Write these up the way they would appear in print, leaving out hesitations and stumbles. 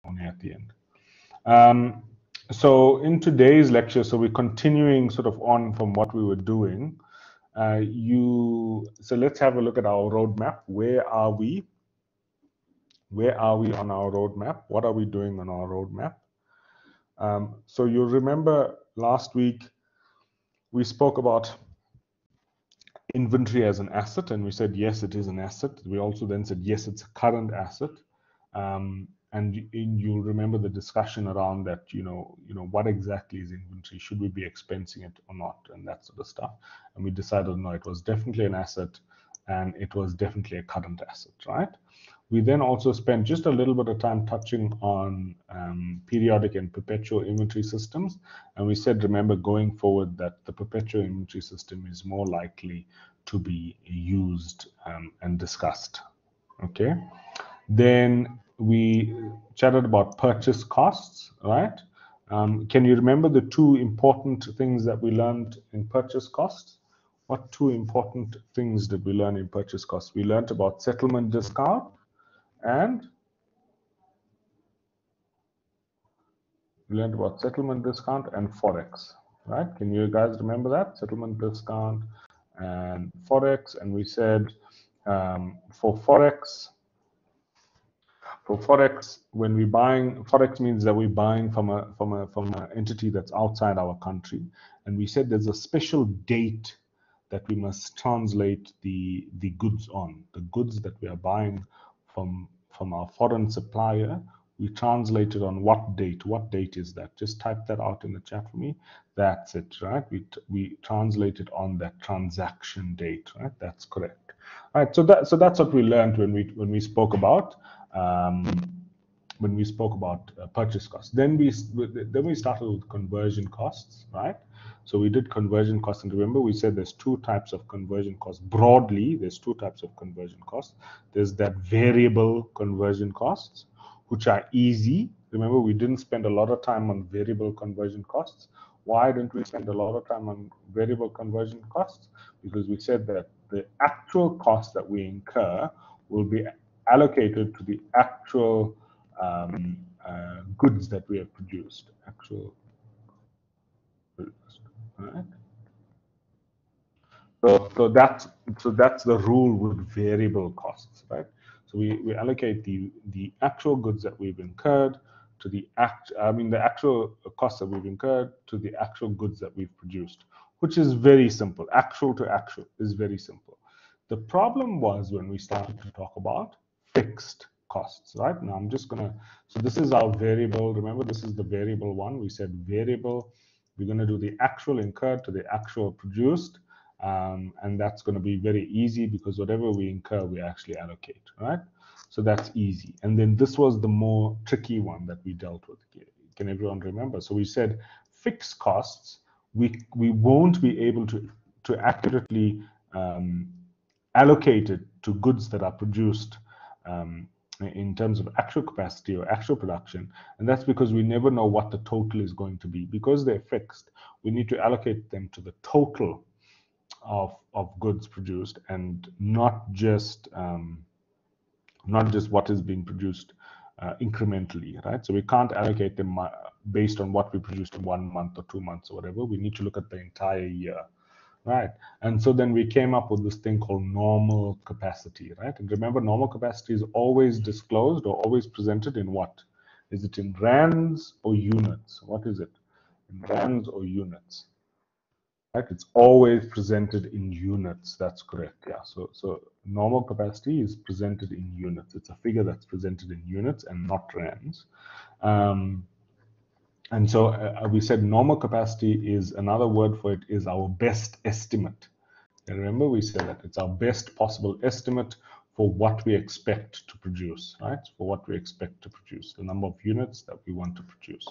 only at the end. So in today's lecture, so we're continuing sort of on from what we were doing. So let's have a look at our roadmap. Where are we? Where are we on our roadmap? What are we doing on our roadmap? So you'll remember last week we spoke about inventory as an asset, and we said yes, it is an asset. We also then said yes, it's a current asset. And you'll remember the discussion around that, what exactly is inventory? Should we be expensing it or not? And that sort of stuff. And we decided, no, it was definitely an asset and it was definitely a current asset, right? We then also spent just a little bit of time touching on periodic and perpetual inventory systems. And we said, remember, going forward, that the perpetual inventory system is more likely to be used and discussed, okay? Then we chatted about purchase costs, right? Can you remember the two important things that we learned in purchase costs? What two important things did we learn in purchase costs? We learned about settlement discount and Forex, right? Can you guys remember that? Settlement discount and Forex. And we said for Forex, when we're buying, Forex means that we're buying from an entity that's outside our country. And we said there's a special date that we must translate the goods on. The goods that we are buying from our foreign supplier, we translate it on what date? What date is that? Just type that out in the chat for me. That's it, right? We translate it on that transaction date, right? That's correct. All right. So that's what we learned when we spoke about purchase costs. Then we started with conversion costs, right? So we did conversion costs, and remember we said there's two types of conversion costs. Broadly, there's two types of conversion costs. There's that variable conversion costs, which are easy. Remember, we didn't spend a lot of time on variable conversion costs. Why didn't we spend a lot of time on variable conversion costs? Because we said that the actual cost that we incur will be allocated to the actual goods that we have produced. Right? So that's the rule with variable costs, right? So we allocate the actual goods that we've incurred to the actual costs that we've incurred to the actual goods that we've produced, which is very simple. Actual to actual is very simple. The problem was when we started to talk about fixed costs, right? Now I'm just gonna, so this is our variable. Remember, this is the variable one. We said variable, we're gonna do the actual incurred to the actual produced. And that's going to be very easy because whatever we incur, we actually allocate, right? So that's easy. And then this was the more tricky one that we dealt with. Can everyone remember? So we said fixed costs, we won't be able to accurately allocate it to goods that are produced in terms of actual capacity or actual production. And that's because we never know what the total is going to be. Because they're fixed, we need to allocate them to the total of goods produced, and not just what is being produced incrementally, right? So we can't allocate them based on what we produced in 1 month or 2 months or whatever. We need to look at the entire year, right? And so then we came up with this thing called normal capacity, right? And remember, normal capacity is always disclosed or always presented in what? Is it in rands or units? What is it? In rands or units? Right? It's always presented in units. That's correct. Yeah. So normal capacity is presented in units. It's a figure that's presented in units and not rands. And so we said normal capacity is, another word for it is our best estimate. And remember, we said that it's our best possible estimate for what we expect to produce, right? For what we expect to produce, the number of units that we want to produce.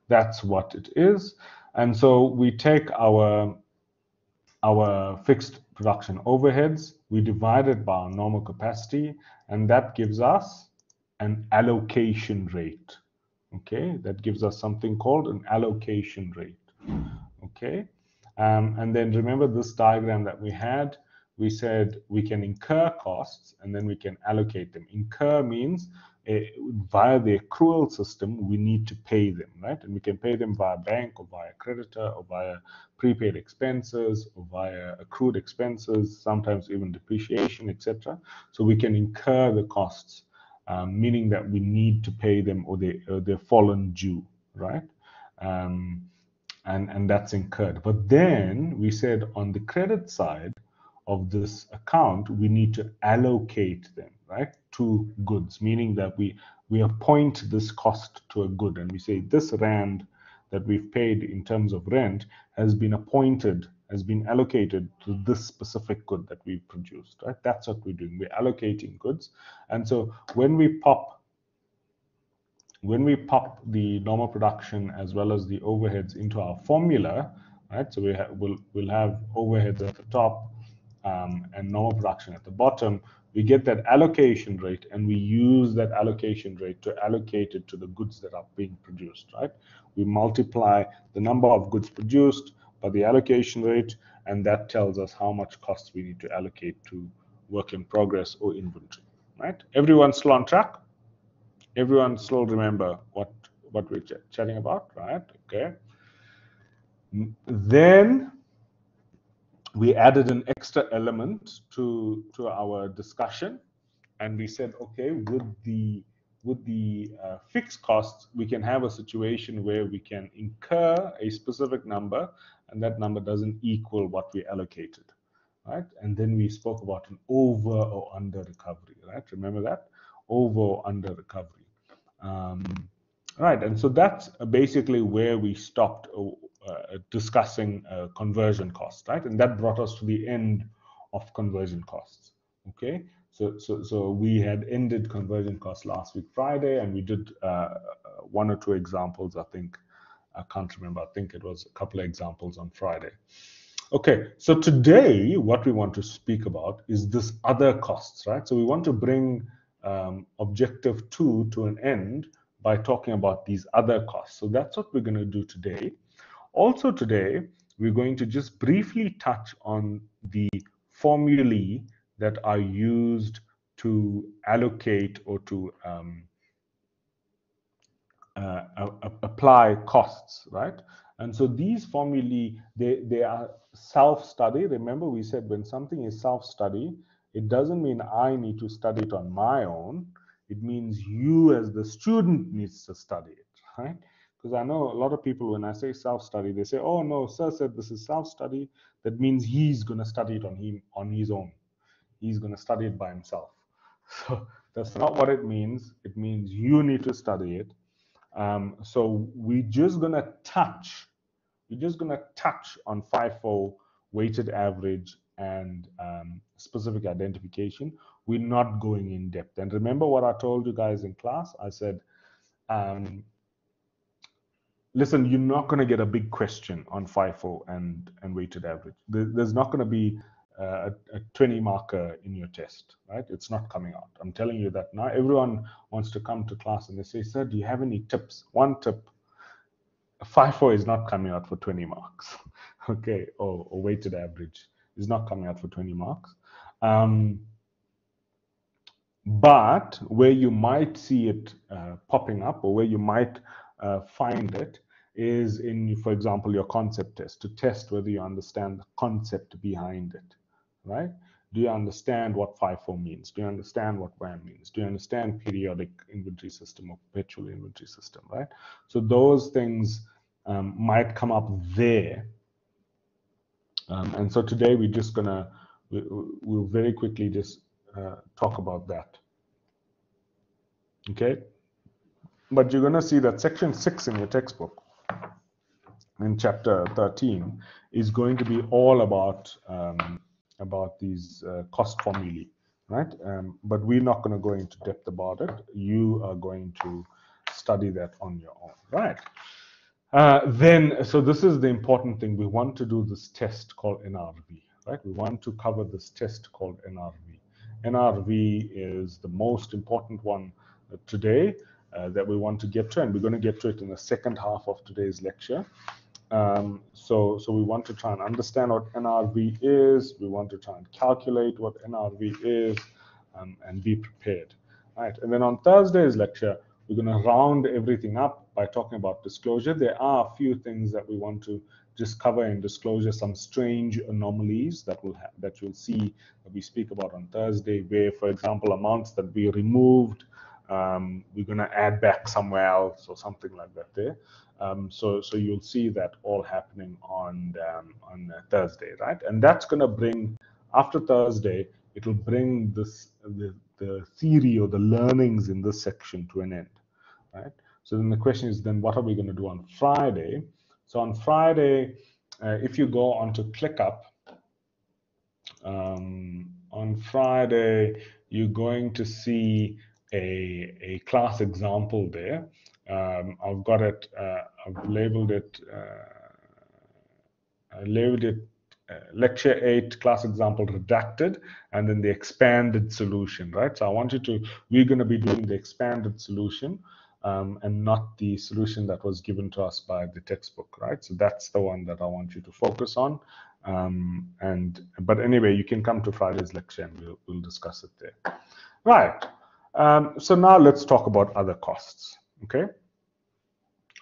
That's what it is. And so we take our fixed production overheads, we divide it by our normal capacity, and that gives us an allocation rate. Okay, that gives us something called an allocation rate. Okay, and then remember this diagram that we had. We said we can incur costs and then we can allocate them. Incur means via the accrual system, we need to pay them, right? And we can pay them via bank or via creditor or via prepaid expenses or via accrued expenses, sometimes even depreciation, etc. So we can incur the costs, meaning that we need to pay them or they're fallen due, right? And that's incurred. But then we said on the credit side of this account, we need to allocate them, right, to goods, meaning that we appoint this cost to a good, and we say this rand that we've paid in terms of rent has been allocated to this specific good that we've produced, right? That's what we're doing. We're allocating goods. And so when we pop the normal production as well as the overheads into our formula, right? So we'll have overheads at the top and normal production at the bottom. We get that allocation rate, and we use that allocation rate to allocate it to the goods that are being produced, right? We multiply the number of goods produced by the allocation rate, and that tells us how much cost we need to allocate to work in progress or inventory, right? Everyone still on track? Everyone still remember what we're chatting about, right? Okay. Then we added an extra element to our discussion, and we said, okay, with the fixed costs, we can have a situation where we can incur a specific number, and that number doesn't equal what we allocated, right? And then we spoke about an over or under recovery, right? Remember that? Over or under recovery. Right, and so that's basically where we stopped discussing conversion costs, right? And that brought us to the end of conversion costs. Okay, so we had ended conversion costs last week Friday, and we did one or two examples. I think I can't remember. I think it was a couple of examples on Friday. Okay, so today what we want to speak about is this other costs, right? So we want to bring objective 2 to an end by talking about these other costs. So that's what we're going to do today. Also today, we're going to just briefly touch on the formulae that are used to allocate or to apply costs, right? And so these formulae, they are self-study. Remember, we said when something is self-study, it doesn't mean I need to study it on my own. It means you as the student needs to study it, right? Because I know a lot of people, when I say self-study, they say, oh no, sir said this is self-study. That means he's going to study it on his own. He's going to study it by himself. So that's not what it means. It means you need to study it. So we're just gonna touch on FIFO, weighted average, and specific identification. We're not going in depth. And remember what I told you guys in class? I said, listen, you're not going to get a big question on FIFO and weighted average. There's not going to be a 20 marker in your test, right? It's not coming out. I'm telling you that now. Everyone wants to come to class and they say, sir, do you have any tips? One tip: FIFO is not coming out for 20 marks, okay? Or weighted average is not coming out for 20 marks. But where you might see it popping up, or where you might find it, is in, for example, your concept test, to test whether you understand the concept behind it, right? Do you understand what FIFO means? Do you understand what WAM means? Do you understand periodic inventory system or perpetual inventory system, right? So those things might come up there. And so today we're just gonna, we'll very quickly just talk about that. Okay? But you're gonna see that section 6 in your textbook, in chapter 13, is going to be all about these cost formulae, right? But we're not going to go into depth about it. You are going to study that on your own, right? So this is the important thing. We want to do this test called NRV, right? We want to cover this test called NRV. NRV is the most important one today that we want to get to, and we're going to get to it in the second half of today's lecture. So we want to try and understand what NRV is. We want to try and calculate what NRV is, and be prepared. right? And then on Thursday's lecture, we're going to round everything up by talking about disclosure. There are a few things that we want to just cover in disclosure, some strange anomalies that you'll see that we speak about on Thursday, where, for example, amounts that we removed, we're going to add back somewhere else or something like that there. So you'll see that all happening on Thursday, right? And that's going to bring, after Thursday, it'll bring the theory or the learnings in this section to an end, right? So then the question is, then what are we going to do on Friday? So on Friday, if you go onto ClickUp, on Friday, you're going to see a class example there. I've got it, I've labeled it, lecture 8 class example redacted, and then the expanded solution, right? So I want you to, we're going to be doing the expanded solution, and not the solution that was given to us by the textbook, right? So that's the one that I want you to focus on. But anyway, you can come to Friday's lecture and we'll discuss it there. Right. So now let's talk about other costs. Okay.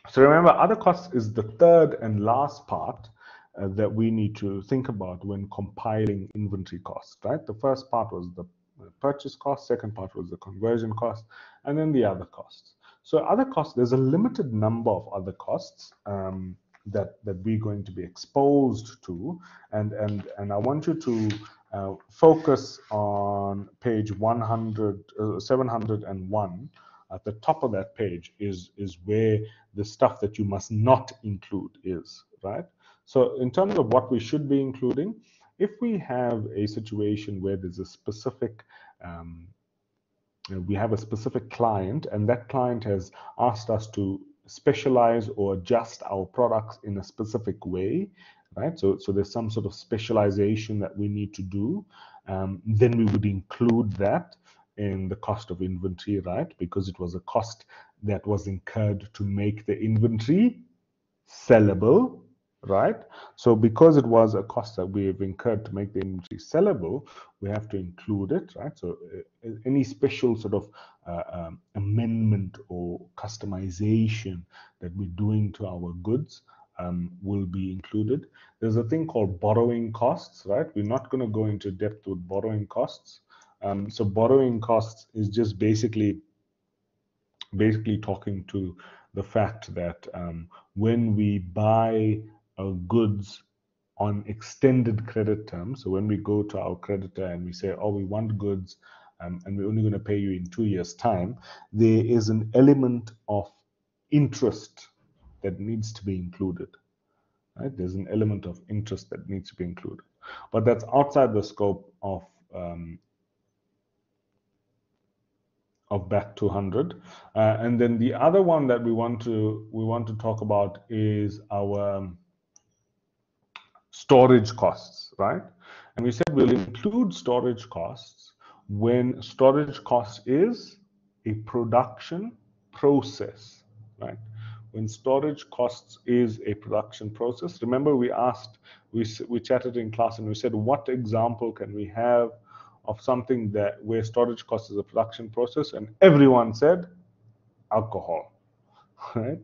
So remember, other costs is the third and last part that we need to think about when compiling inventory costs, right? The first part was the purchase cost, second part was the conversion cost, and then the other costs. So other costs, there's a limited number of other costs that we're going to be exposed to, and I want you to focus on page 701. At the top of that page is where the stuff that you must not include is, right? So in terms of what we should be including, if we have a situation where there's a specific we have a specific client, and that client has asked us to specialize or adjust our products in a specific way, right? So there's some sort of specialization that we need to do, then we would include that in the cost of inventory, right? Because it was a cost that was incurred to make the inventory sellable, right? So because it was a cost that we have incurred to make the inventory sellable, we have to include it, right? So any special sort of amendment or customization that we're doing to our goods will be included. There's a thing called borrowing costs, right? We're not going to go into depth with borrowing costs. So borrowing costs is just basically talking to the fact that when we buy goods on extended credit terms, so when we go to our creditor and we say, oh, we want goods and we're only going to pay you in 2 years' time, there is an element of interest that needs to be included. Right? There's an element of interest that needs to be included, but that's outside the scope of back 200, and then the other one that we want to talk about is our storage costs, right? And we said we'll include storage costs when storage cost is a production process, right? When storage costs is a production process. Remember, we chatted in class and we said, what example can we have of something where storage cost is a production process? And everyone said alcohol, right?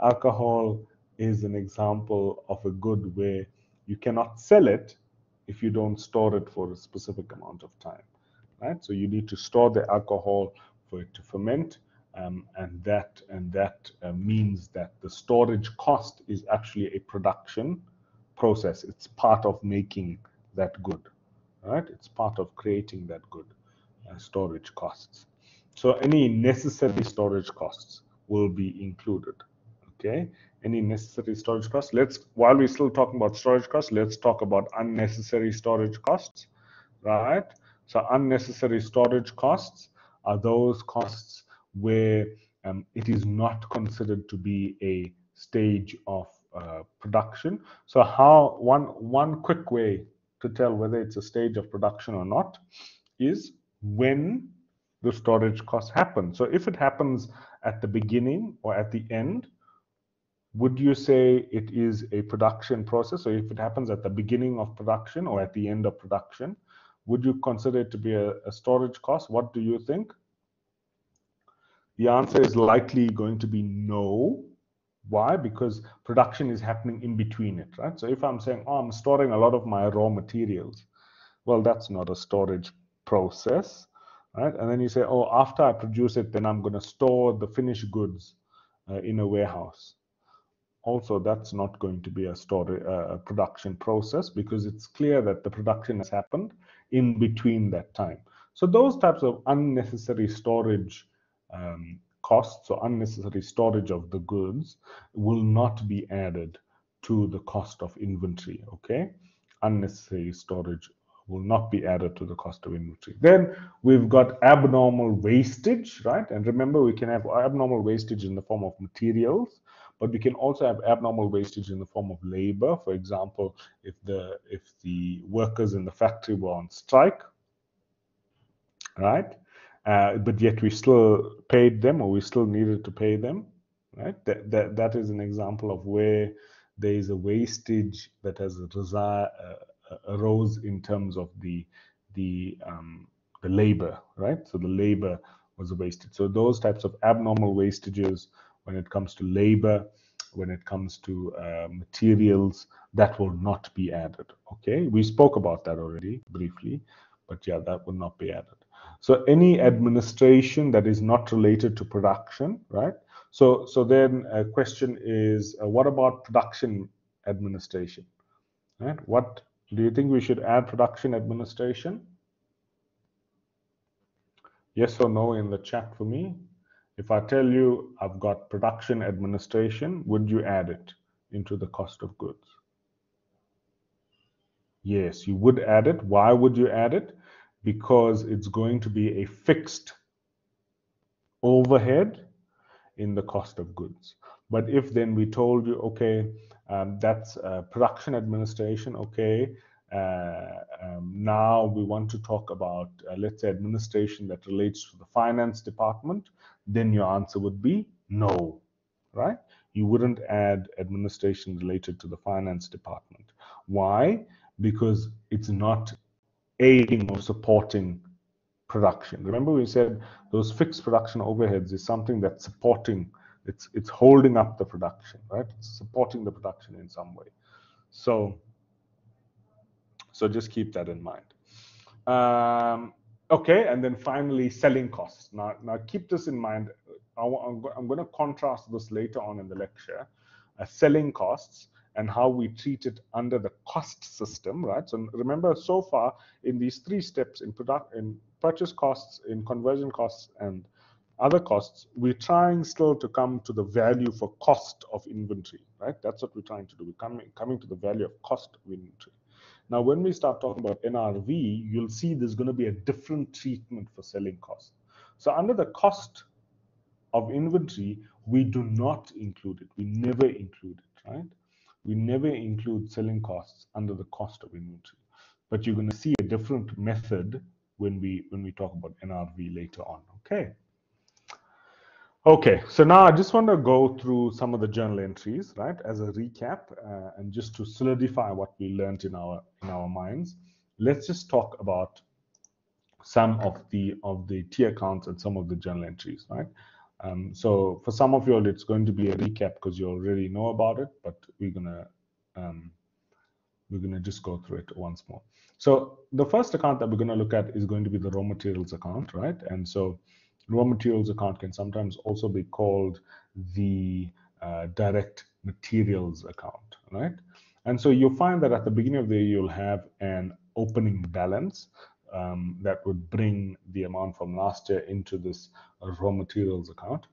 Alcohol is an example of a good where you cannot sell it if you don't store it for a specific amount of time, right? So you need to store the alcohol for it to ferment, and that means that the storage cost is actually a production process. It's part of making that good, right? It's part of creating that good, storage costs. So any necessary storage costs will be included, okay? Any necessary storage costs. While we're still talking about storage costs, let's talk about unnecessary storage costs, right? So unnecessary storage costs are those costs where it is not considered to be a stage of production. So one quick way to tell whether it's a stage of production or not is when the storage cost happens. So if it happens at the beginning or at the end, would you say it is a production process? So if it happens at the beginning of production or at the end of production, would you consider it to be a storage cost? What do you think? The answer is likely going to be no. Why? Because production is happening in between it, right? So if I'm saying, oh, I'm storing a lot of my raw materials, well, that's not a storage process, right? And then you say, oh, after I produce it, then I'm going to store the finished goods in a warehouse. Also, that's not going to be a production process, because it's clear that the production has happened in between that time. So those types of unnecessary storage costs or unnecessary storage of the goods will not be added to the cost of inventory, okay? Unnecessary storage will not be added to the cost of inventory. Then we've got abnormal wastage, right? And remember, we can have abnormal wastage in the form of materials, but we can also have abnormal wastage in the form of labor. For example, if the workers in the factory were on strike, right? But yet we still paid them, or we still needed to pay them, right? That is an example of where there is a wastage that has arose in terms of the labor, right? So the labor was wasted. So those types of abnormal wastages, when it comes to labor, when it comes to materials, that will not be added. Okay, we spoke about that already briefly, but yeah, that will not be added. So any administration that is not related to production, right? So then a question is, what about production administration? Right? What do you think we should add production administration? Yes or no in the chat for me. If I tell you I've got production administration, would you add it into the cost of goods? Yes, you would add it. Why would you add it? Because it's going to be a fixed overhead in the cost of goods. But if then we told you, okay, that's production administration, okay, now we want to talk about, let's say, administration that relates to the finance department, then your answer would be no, right? You wouldn't add administration related to the finance department. Why? Because it's not aiding or supporting production. Remember, we said those fixed production overheads is something that's supporting, it's holding up the production, right? It's supporting the production in some way. So just keep that in mind. Okay, and then finally, selling costs. Now keep this in mind. I'm going to contrast this later on in the lecture. Selling costs and how we treat it under the cost system, right? So remember, so far in these three steps, in purchase costs, in conversion costs, and other costs, we're trying still to come to the value for cost of inventory, right? That's what we're trying to do. We're coming to the value of cost of inventory. Now, when we start talking about NRV, you'll see there's going to be a different treatment for selling costs. So under the cost of inventory, we do not include it. We never include it, right? We never include selling costs under the cost of inventory. But you're going to see a different method when we talk about NRV later on, okay? Okay, so now I just want to go through some of the journal entries, right, as a recap, and just to solidify what we learned in our minds. Let's just talk about some of the T accounts and some of the journal entries, right? So for some of you all, it's going to be a recap because you already know about it, but we're gonna just go through it once more. So the first account that we're going to look at is going to be the raw materials account, right? And so raw materials account can sometimes also be called the direct materials account, right? And so you'll find that at the beginning of the year, you'll have an opening balance that would bring the amount from last year into this raw materials account.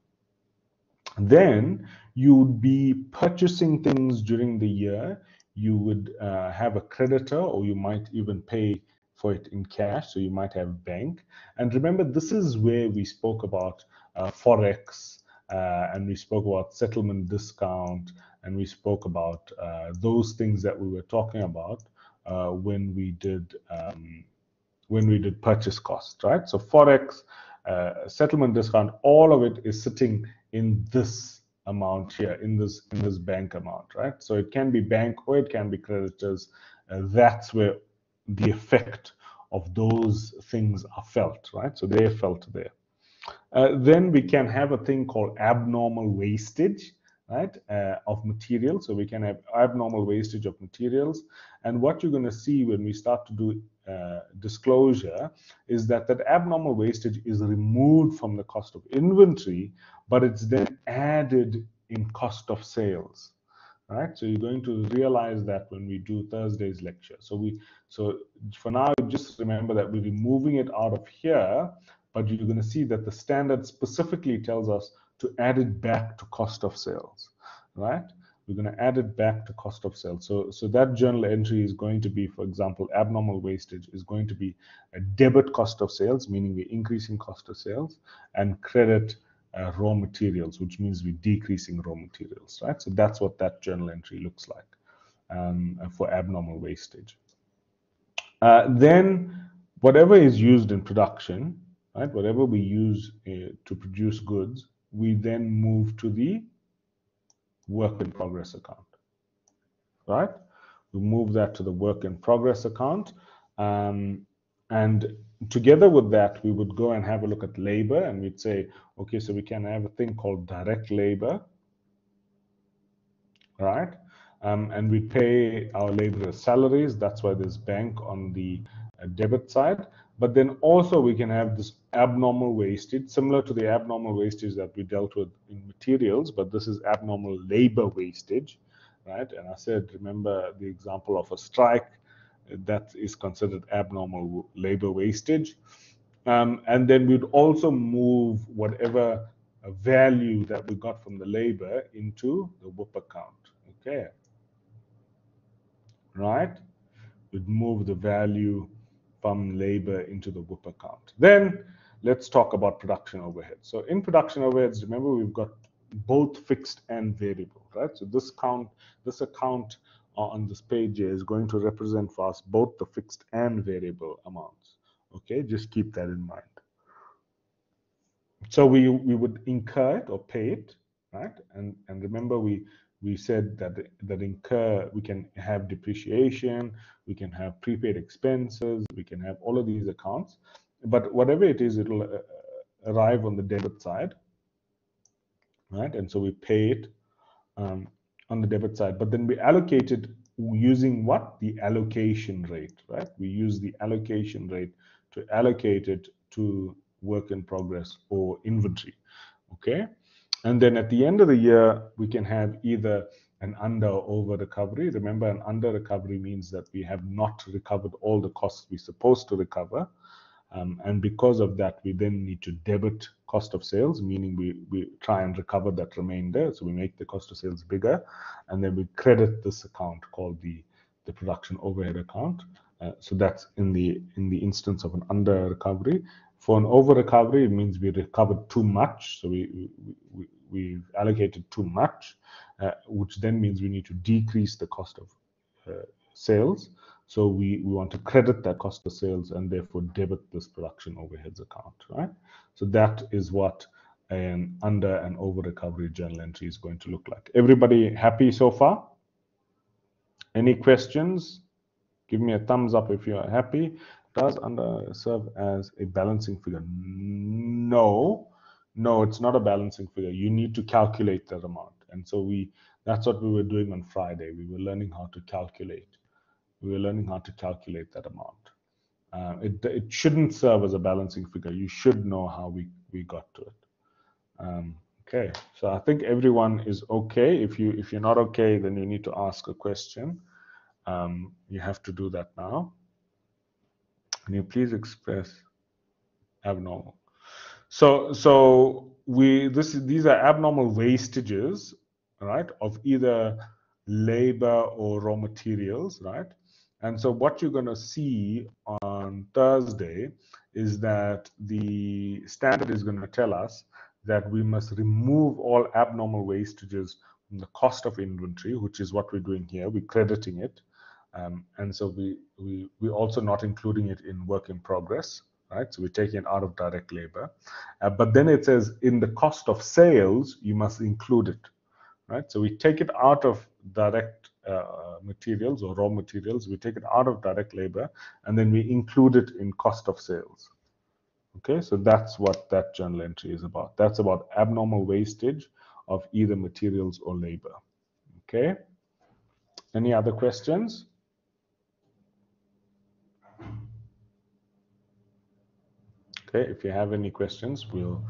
Then you would be purchasing things during the year. You would have a creditor, or you might even pay for it in cash. So you might have bank. And remember, this is where we spoke about Forex, and we spoke about settlement discount, and we spoke about those things that we were talking about when we did purchase cost, right? So Forex, settlement discount, all of it is sitting in this amount here, in this bank amount, right? So it can be bank or it can be creditors. That's where the effect of those things are felt, right? So they're felt there. Then we can have a thing called abnormal wastage, right, of materials. So we can have abnormal wastage of materials. And what you're going to see when we start to do disclosure is that that abnormal wastage is removed from the cost of inventory, but it's then added in cost of sales. Right, so you're going to realize that when we do Thursday's lecture. So for now, just remember that we're removing it out of here, but you're going to see that the standard specifically tells us to add it back to cost of sales, right? We're going to add it back to cost of sales. So that journal entry is going to be, for example, abnormal wastage is going to be a debit cost of sales, meaning we're increasing cost of sales, and credit raw materials, which means we're decreasing raw materials, right? So that's what that journal entry looks like for abnormal wastage. Then whatever is used in production, right? Whatever we use to produce goods, we then move to the work in progress account, right? We move that to the work in progress account. And together with that, we would go and have a look at labor, and we'd say, okay, so we can have a thing called direct labor, right? And we pay our laborers salaries. That's why there's bank on the debit side. But then also we can have this abnormal wastage, similar to the abnormal wastage that we dealt with in materials, but this is abnormal labor wastage, right? And I said, remember the example of a strike, that is considered abnormal labor wastage. And then we'd also move whatever value that we got from the labor into the WIP account. Okay, right? We'd move the value from labor into the WIP account. Then let's talk about production overhead. So in production overheads, remember we've got both fixed and variable, right? So this account on this page here is going to represent for us both the fixed and variable amounts. Okay, just keep that in mind. So we would incur it or pay it, right? And remember we said that incur, we can have depreciation, we can have prepaid expenses, we can have all of these accounts, but whatever it is, it'll arrive on the debit side, right? And so we pay it on the debit side, but then we allocate it using what? The allocation rate, right? We use the allocation rate to allocate it to work in progress or inventory. Okay, and then at the end of the year we can have either an under or over recovery. Remember, an under recovery means that we have not recovered all the costs we're supposed to recover, and because of that we then need to debit cost of sales, meaning we try and recover that remainder, so we make the cost of sales bigger, and then we credit this account called the production overhead account. So that's in the instance of an under recovery. For an over recovery, it means we recovered too much, so we've allocated too much, which then means we need to decrease the cost of sales. So we want to credit that cost of sales and therefore debit this production overheads account, right? So that is what an under and over recovery journal entry is going to look like. Everybody happy so far? Any questions? Give me a thumbs up if you are happy. Does under serve as a balancing figure? No, it's not a balancing figure. You need to calculate that amount. And so that's what we were doing on Friday. We were learning how to calculate. That amount. It shouldn't serve as a balancing figure. You should know how we got to it. Okay, so I think everyone is okay. If you're not okay, then you need to ask a question. You have to do that now. Can you please express abnormal? So these are abnormal wastages, right, of either labor or raw materials, right? And so what you're going to see on Thursday is that the standard is going to tell us that we must remove all abnormal wastages from the cost of inventory, which is what we're doing here. We're crediting it. And so we're also not including it in work in progress, right? So we're taking it out of direct labor. But then it says in the cost of sales, you must include it, right? So we take it out of direct materials or raw materials, we take it out of direct labor, and then we include it in cost of sales. Okay, so that's what that journal entry is about. That's about abnormal wastage of either materials or labor. Okay, any other questions? Okay, if you have any questions, we'll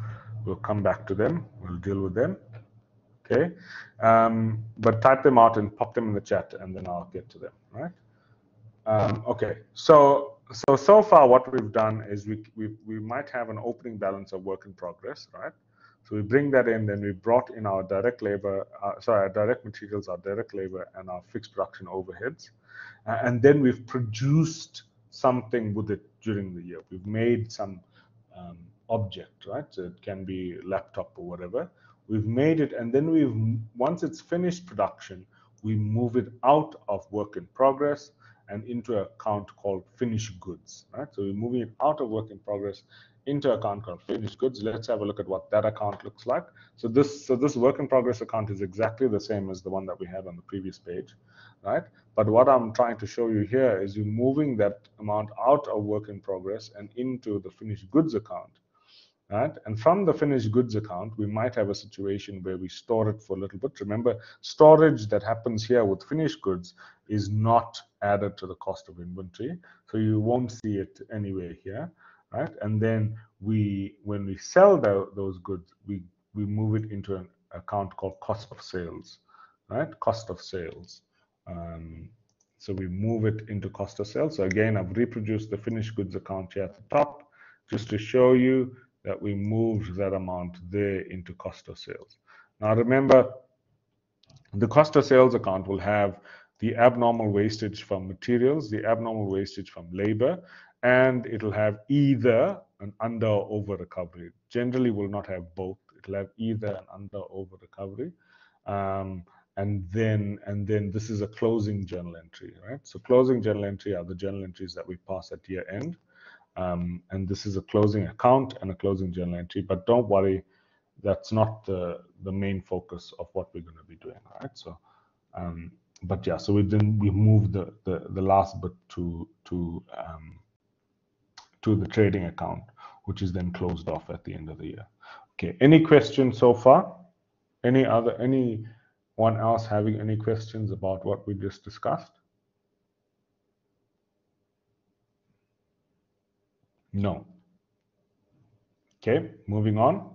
come back to them. We'll deal with them. Okay, but type them out and pop them in the chat, and then I'll get to them. Right? Okay, so far what we've done is we might have an opening balance of work in progress, right? So we bring that in, then we brought in our direct labor, our direct materials, our direct labor, and our fixed production overheads, and then we've produced something with it during the year. We've made some object, right? So it can be laptop or whatever. We've made it, and then once it's finished production, we move it out of work in progress and into an account called finished goods, right? So we're moving it out of work in progress into an account called finished goods. Let's have a look at what that account looks like. So this work in progress account is exactly the same as the one that we had on the previous page, right? But what I'm trying to show you here is you're moving that amount out of work in progress and into the finished goods account. Right? And from the finished goods account, we might have a situation where we store it for a little bit. Remember, storage that happens here with finished goods is not added to the cost of inventory, so you won't see it anywhere here, right? And then when we sell those goods, we move it into an account called cost of sales, right? Cost of sales. So we move it into cost of sales. So again, I've reproduced the finished goods account here at the top, just to show you that we moved that amount there into cost of sales. Now remember, the cost of sales account will have the abnormal wastage from materials, the abnormal wastage from labor, and it'll have either an under or over recovery. Generally will not have both. It'll have either an under or over recovery. And then this is a closing journal entry, right? So closing journal entry are the journal entries that we pass at year end. And this is a closing account and a closing journal entry, but don't worry, that's not the main focus of what we're going to be doing, right? So, but yeah, so we moved the last bit to the trading account, which is then closed off at the end of the year. Okay, any questions so far? Anyone else having any questions about what we just discussed? No. Okay, moving on.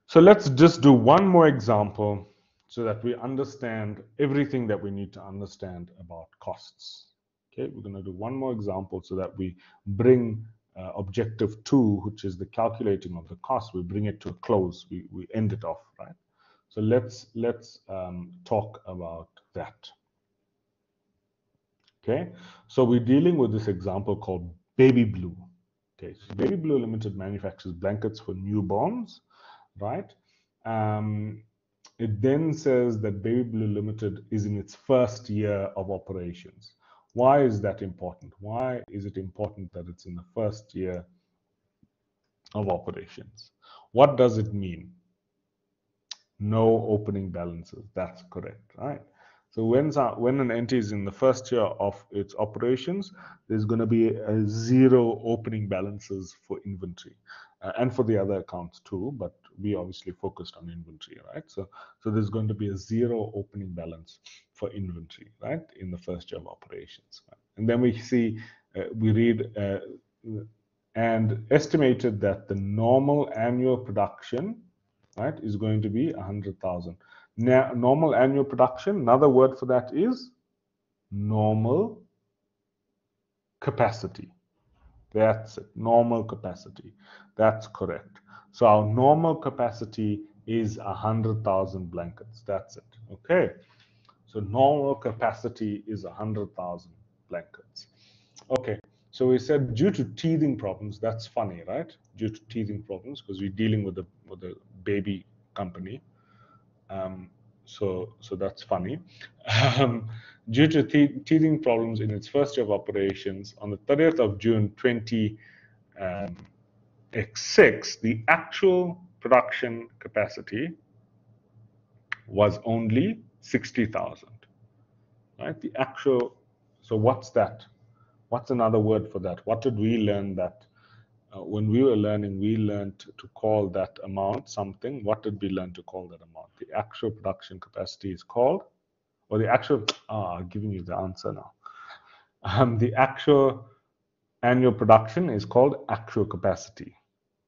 So let's just do one more example so that we understand everything that we need to understand about costs. Okay, we're going to do one more example so that we bring objective 2, which is the calculating of the cost, we bring it to a close. We end it off, right? So let's talk about that. Okay, so we're dealing with this example called Baby Blue. Okay, so Baby Blue Limited manufactures blankets for newborns, right? It then says that Baby Blue Limited is in its first year of operations. Why is that important? Why is it important that it's in the first year of operations? What does it mean? No opening balances. That's correct, right? So when an entity is in the first year of its operations, there's going to be a 0 opening balances for inventory and for the other accounts too, but we obviously focused on inventory, right? So there's going to be a 0 opening balance for inventory, right, in the first year of operations. Right? And then we see, we read, and estimated that the normal annual production, right, is going to be 100,000. Now, normal annual production, another word for that is normal capacity. That's it, normal capacity. That's correct. So our normal capacity is 100,000 blankets. That's it. Okay. So normal capacity is 100,000 blankets. Okay. So we said due to teething problems, that's funny, right? Due to teething problems, because we're dealing with a baby company. So that's funny. Due to teething problems in its first year of operations, on the 30th of June 2006, the actual production capacity was only 60,000. Right? The actual. So what's that? What's another word for that? What did we learn that when we were learning, we learned to call that amount something. What did we learn to call that amount? The actual production capacity is called, or the actual, I'm giving you the answer now. The actual annual production is called actual capacity.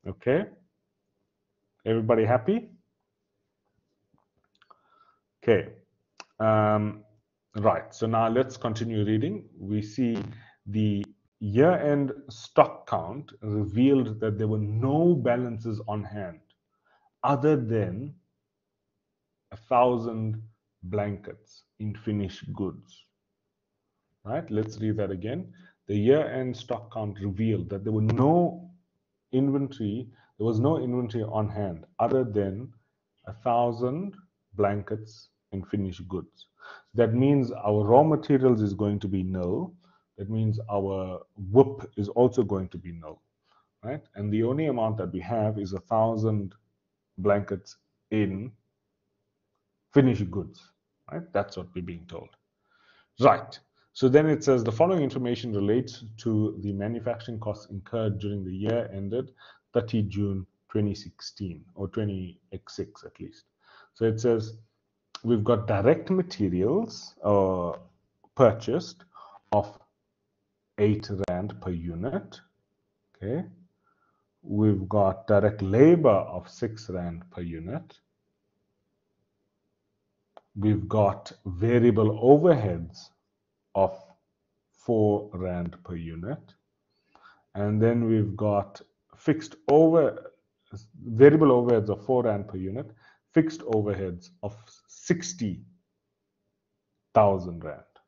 Okay? Everybody happy? Okay. Right. So now let's continue reading. We see the year-end stock count revealed that there were no balances on hand other than 1,000 blankets in finished goods. Right? Let's read that again. The year-end stock count revealed that there was no inventory on hand other than 1,000 blankets in finished goods. That means our raw materials is going to be null. That means our WIP is also going to be null, right? And the only amount that we have is 1,000 blankets in finished goods, right? That's what we're being told. Right. So then it says the following information relates to the manufacturing costs incurred during the year ended 30 June 2016 or 20X6 at least. So it says we've got direct materials purchased of 8 Rand per unit. Okay. We've got direct labor of 6 Rand per unit. We've got variable overheads of 4 Rand per unit. And then we've got variable overheads of 4 Rand per unit, fixed overheads of 60,000 Rand.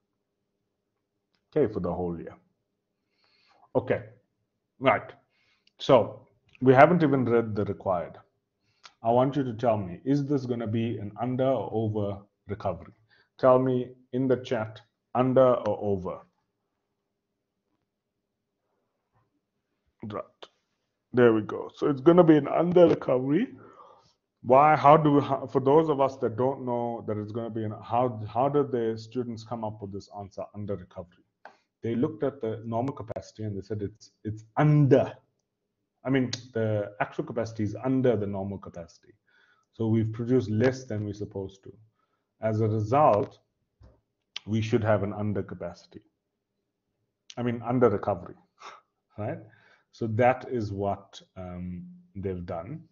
Okay, for the whole year. Okay, right. So we haven't even read the required. I want you to tell me, is this going to be an under or over recovery? Tell me in the chat, under or over. Right. There we go. So it's going to be an under recovery. Why? For those of us that don't know that it's going to be an, how did the students come up with this answer, under recovery? They looked at the normal capacity and they said it's under. I mean, the actual capacity is under the normal capacity. So we've produced less than we're supposed to. As a result, we should have an under capacity. I mean, under recovery, right? So that is what they've done.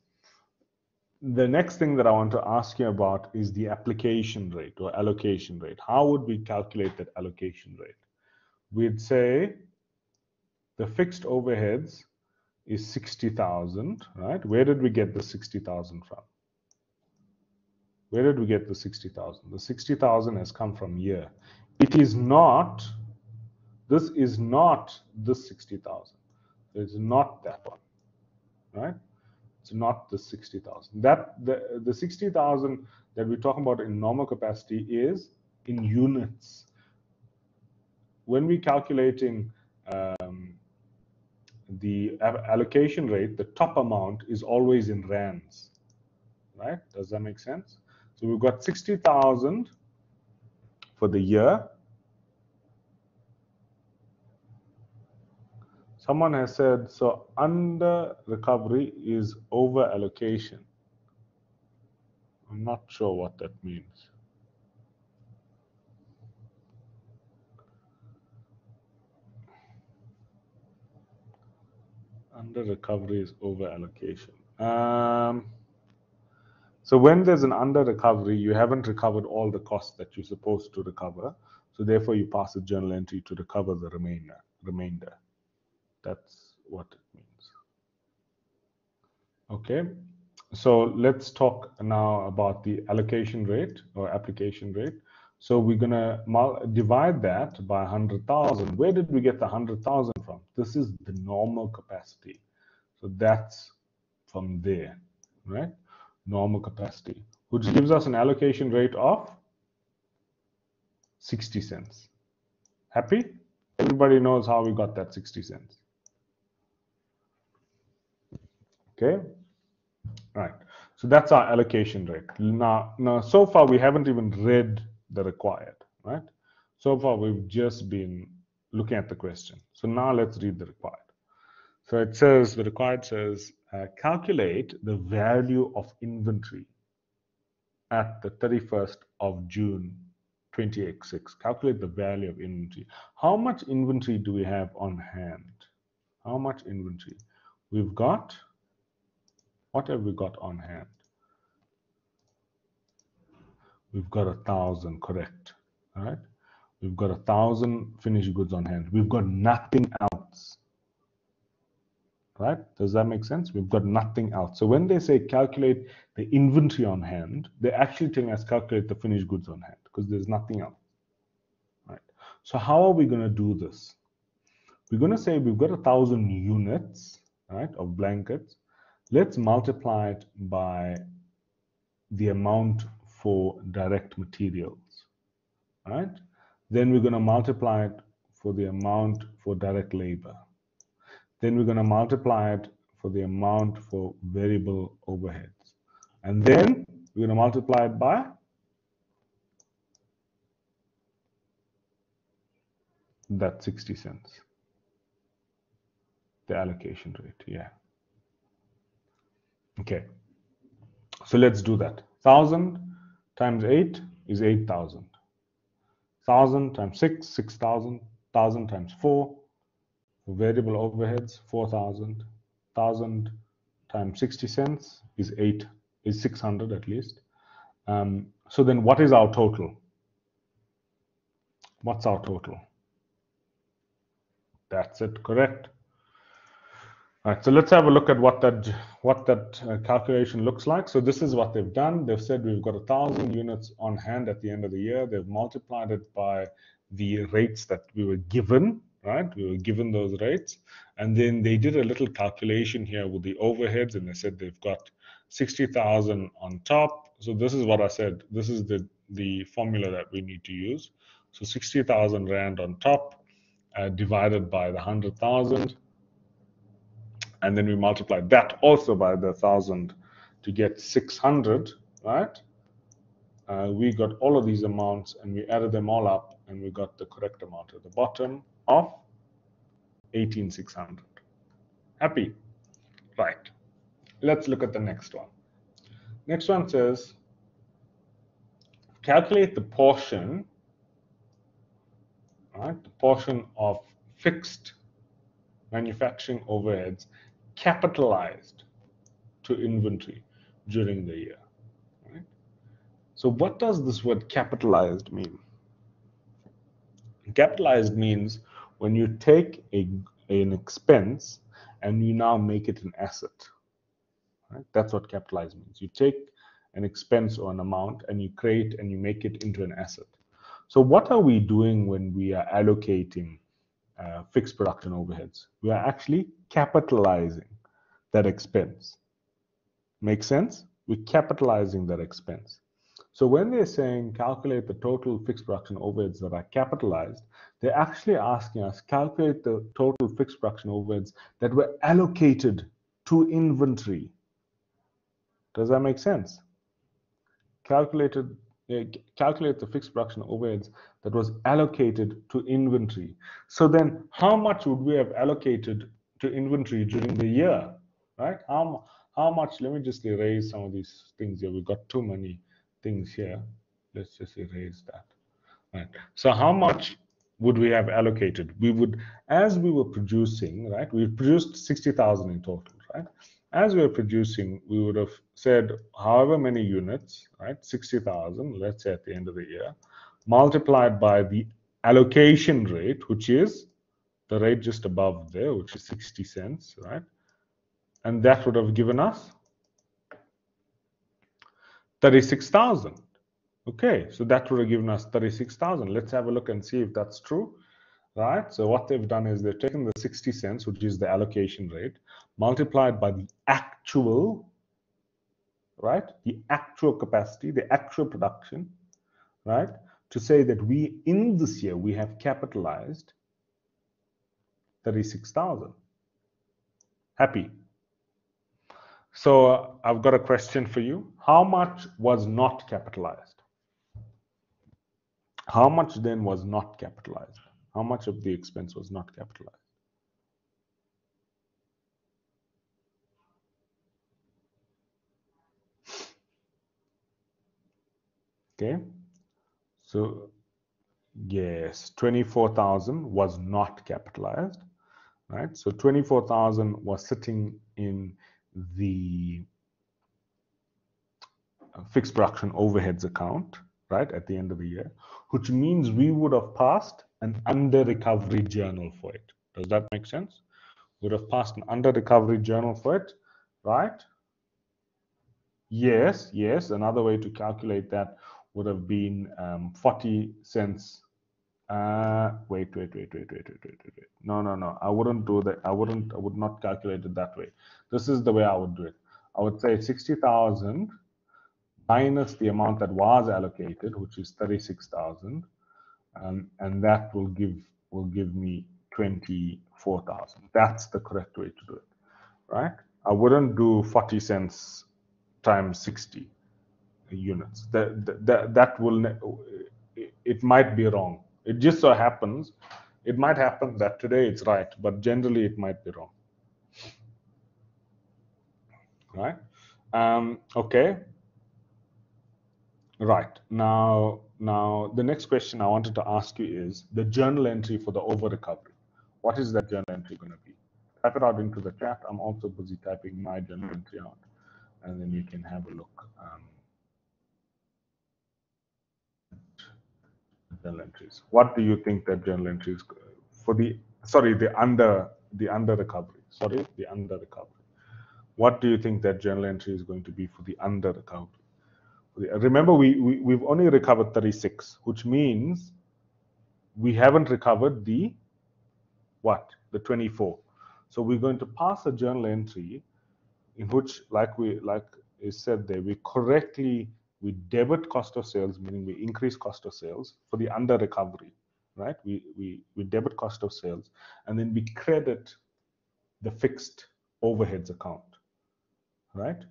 The next thing that I want to ask you about is the application rate or allocation rate. How would we calculate that allocation rate? We'd say the fixed overheads is 60,000, right? Where did we get the 60,000 from? Where did we get the 60,000? The 60,000 has come from here. It is not, this is not this 60,000. It's not that one, right? It's not the 60,000. The 60,000 that we're talking about in normal capacity is in units. When we're calculating the allocation rate, the top amount is always in rands, right? Does that make sense? So we've got 60,000 for the year. Someone has said, so under recovery is over allocation. I'm not sure what that means. Under recovery is over allocation. So when there's an under recovery, you haven't recovered all the costs that you're supposed to recover. So therefore, you pass a journal entry to recover the remainder. That's what it means. Okay. So let's talk now about the allocation rate or application rate. So we're going to divide that by 100,000. Where did we get the 100,000 from? This is the normal capacity. So that's from there, right? Normal capacity, which gives us an allocation rate of 60 cents. Happy? Everybody knows how we got that 60 cents. Okay. Right. So that's our allocation rate. Now, so far we haven't even read the required, right? So far we've just been looking at the question. So now let's read the required. So it says, the required says, calculate the value of inventory at the 31st of June 2086. Calculate the value of inventory. How much inventory do we have on hand? How much inventory? We've got, what have we got on hand? We've got 1,000, correct. All right. We've got 1,000 finished goods on hand. We've got nothing else. Right? Does that make sense? We've got nothing else. So when they say calculate the inventory on hand, they're actually telling us calculate the finished goods on hand because there's nothing else. Right? So how are we going to do this? We're going to say we've got 1,000 units, right, of blankets. Let's multiply it by the amount for direct materials, right? Then we're going to multiply it for the amount for direct labor. Then we're going to multiply it for the amount for variable overheads. And then we're going to multiply it by that 60 cents. The allocation rate, yeah. Okay. So let's do that. 1,000 times 8 is 8,000. 1,000 times 6, 6,000. 1,000 times 4, for variable overheads, 4,000. 1,000 times 60 cents is 600 at least. So then what is our total? What's our total? That's it, correct. All right, so let's have a look at what that calculation looks like. So this is what they've done. They've said we've got 1,000 units on hand at the end of the year. They've multiplied it by the rates that we were given, right? We were given those rates. And then they did a little calculation here with the overheads, and they said they've got 60,000 on top. So this is what I said. This is the formula that we need to use. So 60,000 Rand on top, divided by the 100,000. And then we multiplied that also by the 1,000 to get 600, right? We got all of these amounts and we added them all up and we got the correct amount at the bottom of 18,600. Happy? Right. Let's look at the next one. Next one says, calculate the portion, right? The portion of fixed manufacturing overheads capitalized to inventory during the year. Right? So what does this word capitalized mean? Capitalized means when you take an expense and you now make it an asset. Right? That's what capitalized means. You take an expense or an amount and you create and you make it into an asset. So what are we doing when we are allocating fixed production overheads? We are actually capitalizing that expense. Make sense? We're capitalizing that expense. So when they're saying calculate the total fixed production overheads that are capitalized, they're actually asking us calculate the total fixed production overheads that were allocated to inventory. Does that make sense? Calculate the fixed production overheads that was allocated to inventory. So then how much would we have allocated to inventory during the year, right? How much, let me just erase some of these things here. We've got too many things here. Let's just erase that. Right. So how much would we have allocated? We would, as we were producing, right? We produced 60,000 in total, right? As we were producing, we would have said however many units, right? 60,000, let's say at the end of the year, multiplied by the allocation rate, which is the rate just above there, which is 60 cents, right? And that would have given us 36,000. Okay, so that would have given us 36,000. Let's have a look and see if that's true, right? So what they've done is they've taken the 60 cents, which is the allocation rate, multiplied by the actual, right? The actual capacity, the actual production, right? To say that we, in this year, we have capitalized 36,000. Happy? So I've got a question for you. How much was not capitalized? How much then was not capitalized? How much of the expense was not capitalized? Okay, so yes, 24,000 was not capitalized, right? So 24,000 was sitting in the fixed production overheads account, right, at the end of the year, which means we would have passed an under recovery journal for it. Does that make sense? Would have passed an under recovery journal for it, right? Yes, yes. Another way to calculate that would have been 40 cents. Wait. No. I wouldn't do that. I would not calculate it that way. This is the way I would do it. I would say 60,000 minus the amount that was allocated, which is 36,000, and that will give me 24,000. That's the correct way to do it, right? I wouldn't do 40 cents times 60 units. That will, it might be wrong. It just so happens, it might happen that today it's right, but generally it might be wrong, right? Okay. Right. Now the next question I wanted to ask you is the journal entry for the over recovery. What is that journal entry going to be? Type it out into the chat. I'm also busy typing my journal entry out, and then you can have a look. Journal entries. What do you think that journal entry is for the? Sorry, the under recovery. Sorry, the under recovery. What do you think that journal entry is going to be for the under recovery? Remember, we've only recovered 36, which means we haven't recovered the what? The 24. So we're going to pass a journal entry in which, like is said there, we debit cost of sales, meaning we increase cost of sales for the under recovery, right? We debit cost of sales, and then we credit the fixed overheads account, right?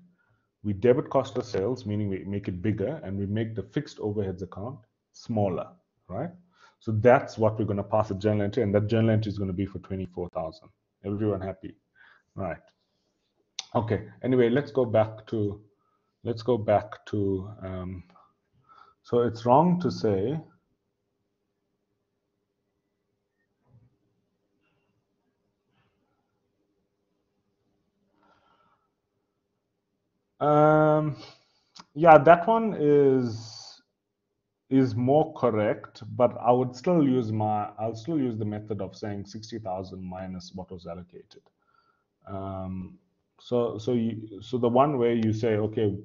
We debit cost of sales, meaning we make it bigger, and we make the fixed overheads account smaller, right? So that's what we're going to pass a journal entry, and that journal entry is going to be for 24,000. Everyone happy? Right. Okay. Anyway, let's go back to. So it's wrong to say. Yeah, that one is more correct, but I'll still use the method of saying 60,000 minus what was allocated. So the one way you say, okay,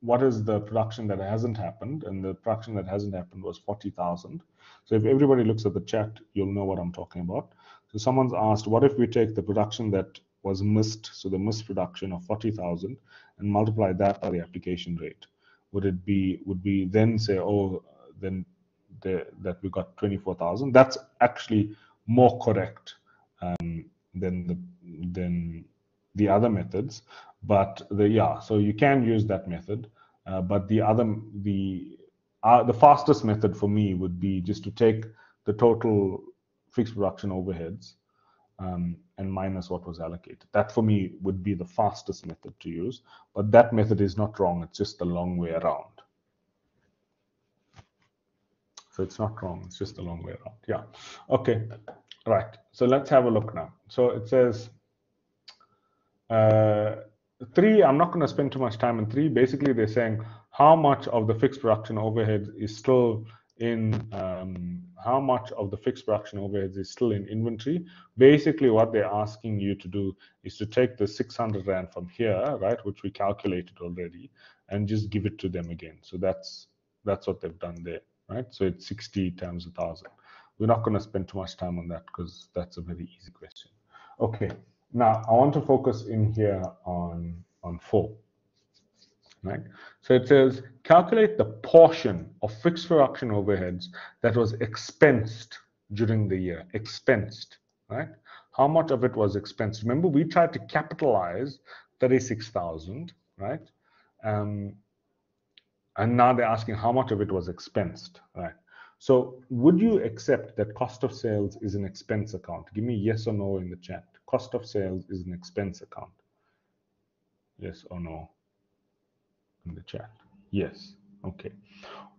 what is the production that hasn't happened? And the production that hasn't happened was 40,000. So if everybody looks at the chat, you'll know what I'm talking about. So someone's asked, what if we take the production that was missed, so the missed production of 40,000, and multiply that by the application rate? Would we then say, oh, then that we got 24,000? That's actually more correct than the other methods. But so you can use that method. But the fastest method for me would be just to take the total fixed production overheads and minus what was allocated. That for me would be the fastest method to use. But that method is not wrong. It's just the long way around. So it's not wrong. It's just a long way around. Yeah. Okay. Right. So let's have a look now. So it says 3, I'm not going to spend too much time on 3. Basically, they're saying how much of the fixed production overhead is still in inventory. Basically, what they're asking you to do is to take the 600 Rand from here, right, which we calculated already, and just give it to them again. So that's what they've done there, right? So it's 60 times 1,000. We're not going to spend too much time on that because that's a very easy question. Okay. Now, I want to focus in here on 4, right? So it says, calculate the portion of fixed production overheads that was expensed during the year. Expensed, right? How much of it was expensed? Remember, we tried to capitalize 36,000, right? And now they're asking how much of it was expensed, right? So would you accept that cost of sales is an expense account? Give me yes or no in the chat. Cost of sales is an expense account. Yes or no in the chat. Yes. Okay.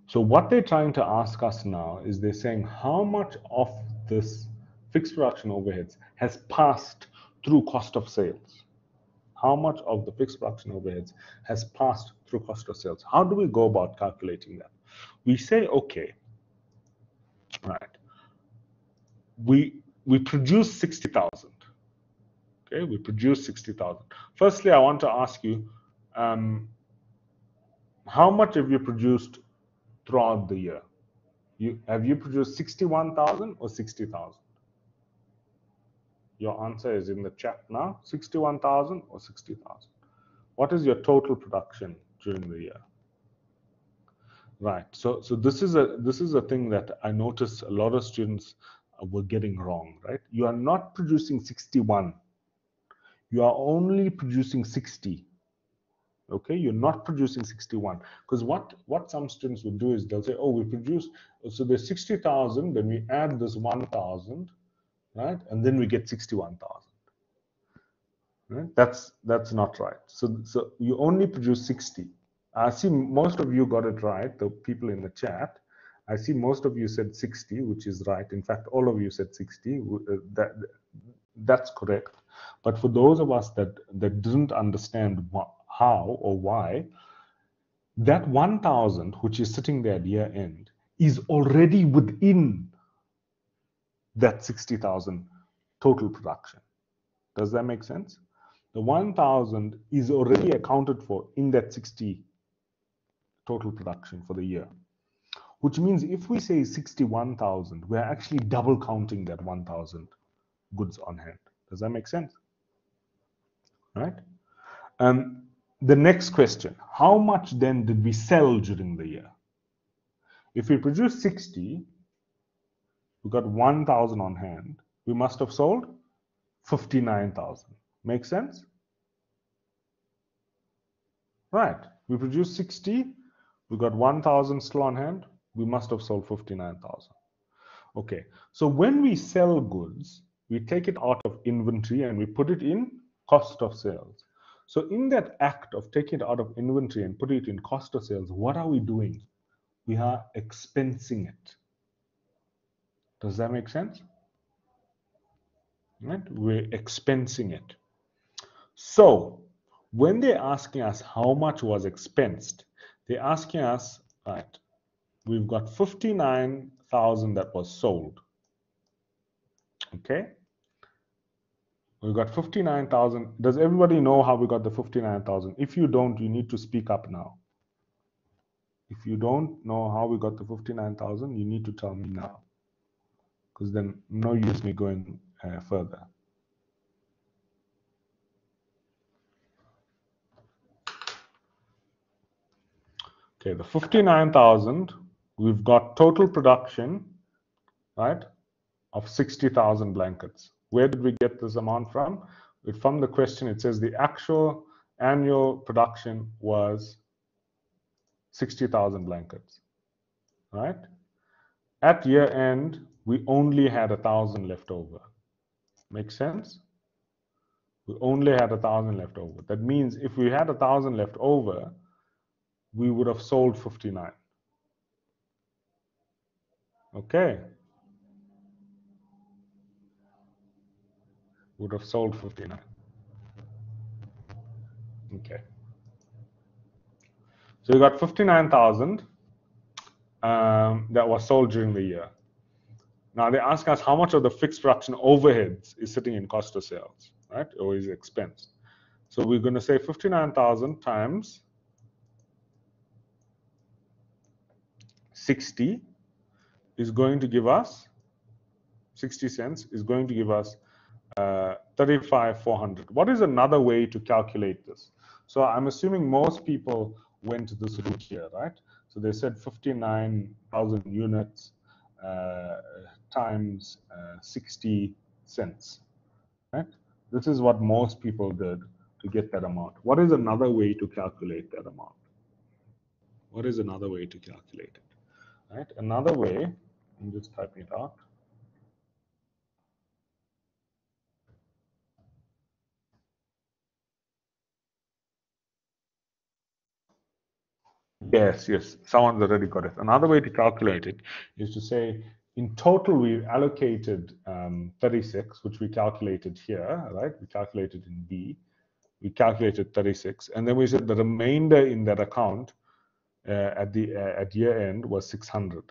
So what they're trying to ask us now is they're saying how much of this fixed production overheads has passed through cost of sales. How much of the fixed production overheads has passed through cost of sales? How do we go about calculating that? We say, okay, right, we produce 60,000. Okay, we produce 60,000. Firstly, I want to ask you, how much have you produced throughout the year? Have you produced 61,000 or 60,000? Your answer is in the chat now. 61,000 or 60,000. What is your total production during the year? Right. So this is a thing that I noticed a lot of students were getting wrong. Right. You are not producing 61. You are only producing 60. Okay, you're not producing 61, because what some students will do is they'll say, oh, we produce, so there's 60,000, then we add this 1,000, right, and then we get 61,000. Right? That's not right. So you only produce 60. I see most of you got it right, the people in the chat. I see most of you said 60, which is right. In fact, all of you said 60. That's correct. But for those of us that didn't understand how or why, that 1,000, which is sitting there at year end, is already within that 60,000 total production. Does that make sense? The 1,000 is already accounted for in that 60 total production for the year, which means if we say 61,000, we're actually double counting that 1,000 goods on hand. Does that make sense? Right? The next question, how much then did we sell during the year? If we produce 60, we got 1,000 on hand, we must have sold 59,000. Make sense? Right. We produced 60, we got 1,000 still on hand, we must have sold 59,000. Okay, so when we sell goods, we take it out of inventory and we put it in cost of sales. So in that act of taking it out of inventory and put it in cost of sales, what are we doing? We are expensing it. Does that make sense? Right? We're expensing it. So when they're asking us how much was expensed, they're asking us, right, we've got 59,000 that was sold. Okay? We've got 59,000. Does everybody know how we got the 59,000? If you don't, you need to speak up now. If you don't know how we got the 59,000, you need to tell me now. Because then no use me going further. Okay, the 59,000, we've got total production, right, of 60,000 blankets. Where did we get this amount from? From the question, it says the actual annual production was 60,000 blankets, right? At year end, we only had 1,000 left over. Make sense? We only had 1,000 left over. That means if we had 1,000 left over, we would have sold 59. Okay. Would have sold 59. Okay. So you got 59,000 that was sold during the year. Now they ask us how much of the fixed production overheads is sitting in cost of sales, right? Or is expense. So we're going to say 59,000 times 60 is going to give us 60 cents is going to give us 35,400. What is another way to calculate this? So I'm assuming most people went this route here, right? So they said 59,000 units times 60 cents, right? This is what most people did to get that amount. What is another way to calculate that amount? What is another way to calculate it? Right? Another way, I'm just typing it out. Yes, yes. Someone's already got it. Another way to calculate it is to say, in total, we allocated 36, which we calculated here, right? We calculated in B. We calculated 36, and then we said the remainder in that account at year end was 600.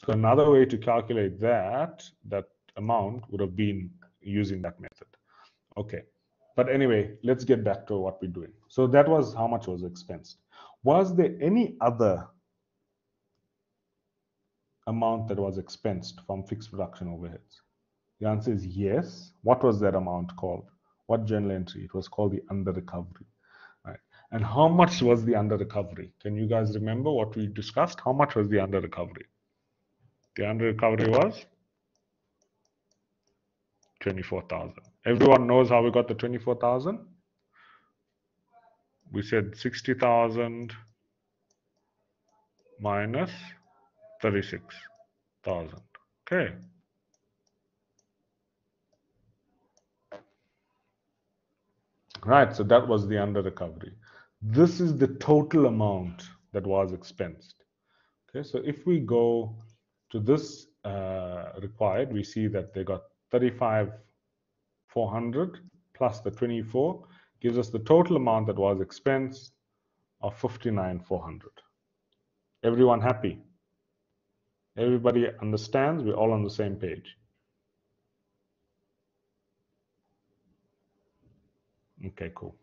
So another way to calculate that amount would have been using that method. Okay. But anyway, let's get back to what we're doing. So that was how much was expensed. Was there any other amount that was expensed from fixed production overheads? The answer is yes. What was that amount called? What journal entry? It was called the under recovery. Right. And how much was the under recovery? Can you guys remember what we discussed? How much was the under recovery? The under recovery was 24,000. Everyone knows how we got the 24,000? We said 60,000 minus 36,000. Okay. Right, so that was the under recovery. This is the total amount that was expensed. Okay, so if we go to this required, we see that they got 35,400 plus the 24 gives us the total amount that was expensed of 59,400. Everyone happy? Everybody understands? We're all on the same page. Okay, cool.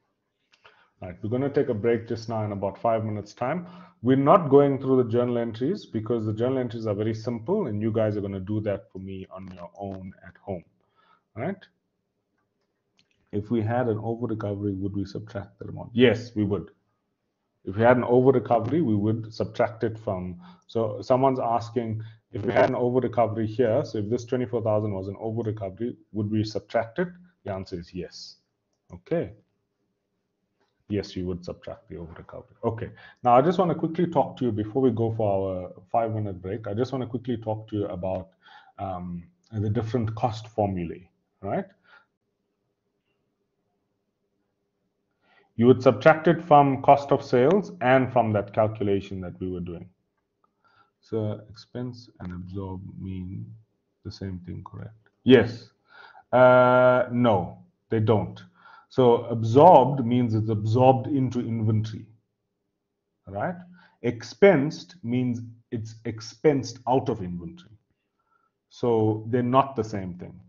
Right, we're going to take a break just now in about 5 minutes time. We're not going through the journal entries because the journal entries are very simple and you guys are going to do that for me on your own at home. All right? If we had an over recovery, would we subtract that amount? Yes, we would. If we had an over recovery, we would subtract it from. So someone's asking if we had an over recovery here. So if this 24,000 was an over recovery, would we subtract it? The answer is yes. Okay. Yes, you would subtract the over recovery. Okay. Now I just want to quickly talk to you before we go for our 5-minute break. I just want to quickly talk to you about the different cost formulae, right? You would subtract it from cost of sales and from that calculation that we were doing. So expense and absorb mean the same thing, correct? Yes. No, they don't. So absorbed means it's absorbed into inventory, right? Expensed means it's expensed out of inventory. So they're not the same thing.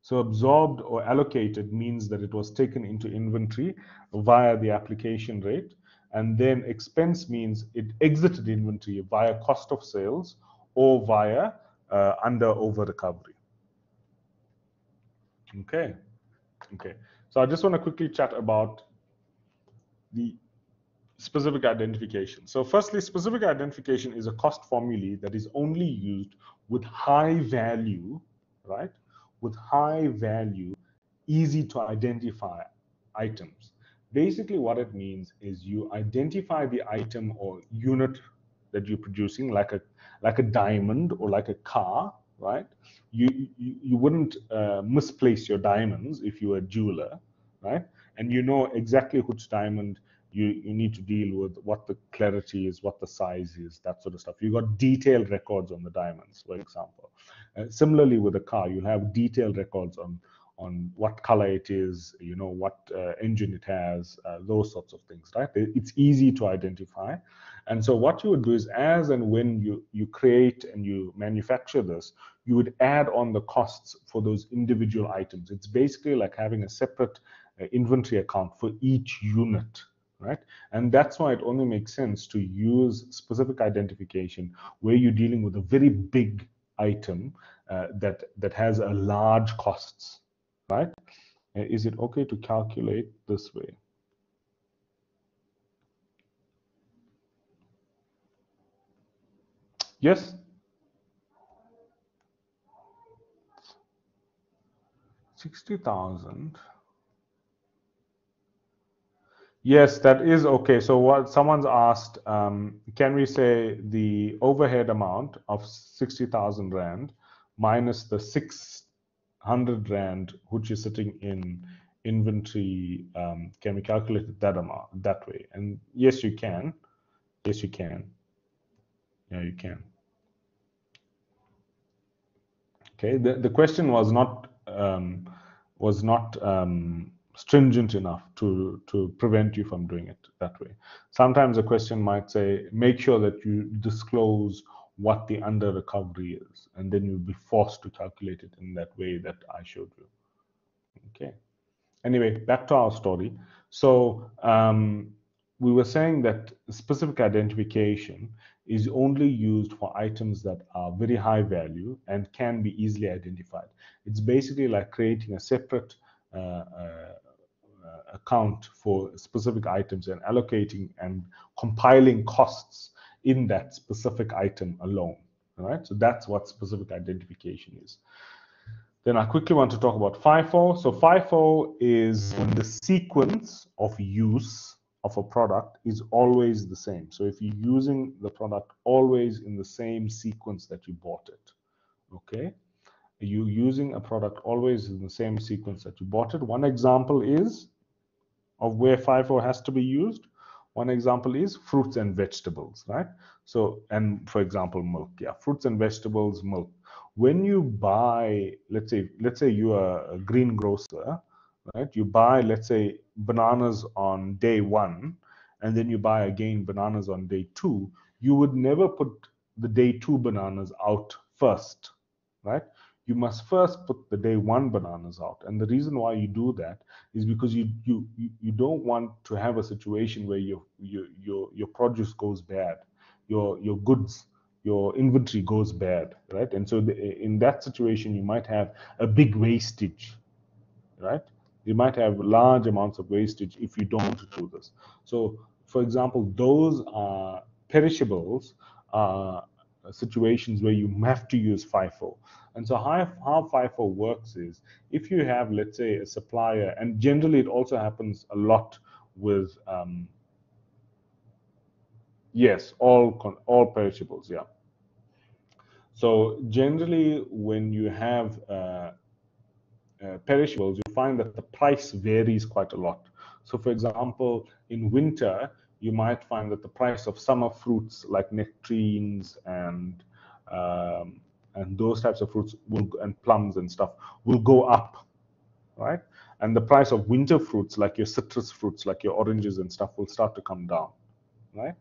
So absorbed or allocated means that it was taken into inventory via the application rate. And then expense means it exited inventory via cost of sales or via under over recovery. Okay. Okay. So I just want to quickly chat about the specific identification. So firstly, specific identification is a cost formulae that is only used with high value, right? With high value, easy to identify items. Basically what it means is you identify the item or unit that you're producing, like a diamond or like a car, right? You wouldn't misplace your diamonds if you were a jeweler, right? And you know exactly which diamond you need to deal with, what the clarity is, what the size is, that sort of stuff. You got detailed records on the diamonds, for example. Similarly with a car, you'll have detailed records on what color it is, you know, what engine it has, those sorts of things, right? It's easy to identify. And so what you would do is, as and when you create and you manufacture this, you would add on the costs for those individual items. It's basically like having a separate inventory account for each unit, right? And that's why it only makes sense to use specific identification where you're dealing with a very big item that has a large costs, right? Is it okay to calculate this way? Yes? 60,000. Yes, that is okay. So what someone's asked, can we say the overhead amount of 60,000 Rand minus the 600 Rand, which is sitting in inventory, can we calculate that amount that way? And yes, you can. Yes, you can. Yeah, you can. Okay, the question was not stringent enough to prevent you from doing it that way. Sometimes a question might say, make sure that you disclose what the under recovery is, and then you'll be forced to calculate it in that way that I showed you. Okay. Anyway, back to our story. So we were saying that specific identification is only used for items that are very high value and can be easily identified. It's basically like creating a separate uh, uh, account for specific items and allocating and compiling costs in that specific item alone. All right, so that's what specific identification is. Then I quickly want to talk about FIFO. So FIFO is when the sequence of use of a product is always the same. So if you're using the product always in the same sequence that you bought it, okay? You're using a product always in the same sequence that you bought it. One example is of where FIFO has to be used. One example is fruits and vegetables, right? So, and for example, milk. Yeah, fruits and vegetables, milk. When you buy, let's say you are a green grocer, right? You buy, let's say, bananas on day 1, and then you buy again bananas on day 2. You would never put the day 2 bananas out first, right? You must first put the day 1 bananas out. And the reason why you do that is because you don't want to have a situation where your produce goes bad, your goods, your inventory goes bad, right? And so in that situation, you might have a big wastage, right? You might have large amounts of wastage if you don't do this. So, for example, those are perishables, situations where you have to use FIFO. And so how FIFO works is if you have, let's say, a supplier, and generally it also happens a lot with, yes, all perishables, yeah. So generally, when you have perishables, you find that the price varies quite a lot. So, for example, in winter, you might find that the price of summer fruits like nectarines and those types of fruits and plums and stuff will go up, right? And the price of winter fruits like your citrus fruits, like your oranges and stuff, will start to come down, right?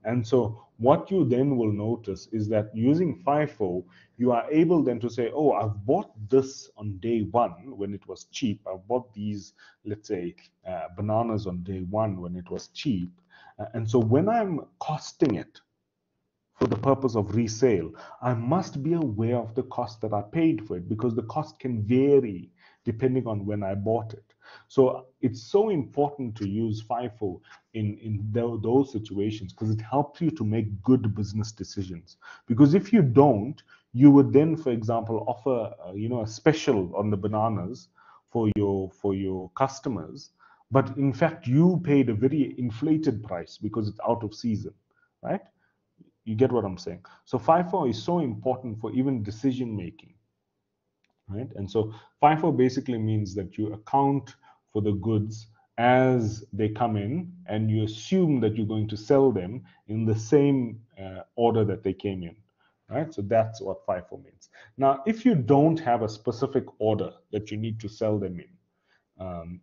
And so what you then will notice is that using FIFO, you are able then to say, oh, I've bought this on day 1 when it was cheap. I've bought these, let's say, bananas on day 1 when it was cheap. And so when I'm costing it for the purpose of resale, I must be aware of the cost that I paid for it, because the cost can vary depending on when I bought it. So it's so important to use FIFO in those situations, because it helps you to make good business decisions. Because if you don't, you would then, for example, offer a special on the bananas for your customers, but in fact you paid a very inflated price because it's out of season, right? You get what I'm saying? So FIFO is so important for even decision making, right? And so FIFO basically means that you account for the goods as they come in, and you assume that you're going to sell them in the same order that they came in, right? So that's what FIFO means. Now, if you don't have a specific order that you need to sell them in,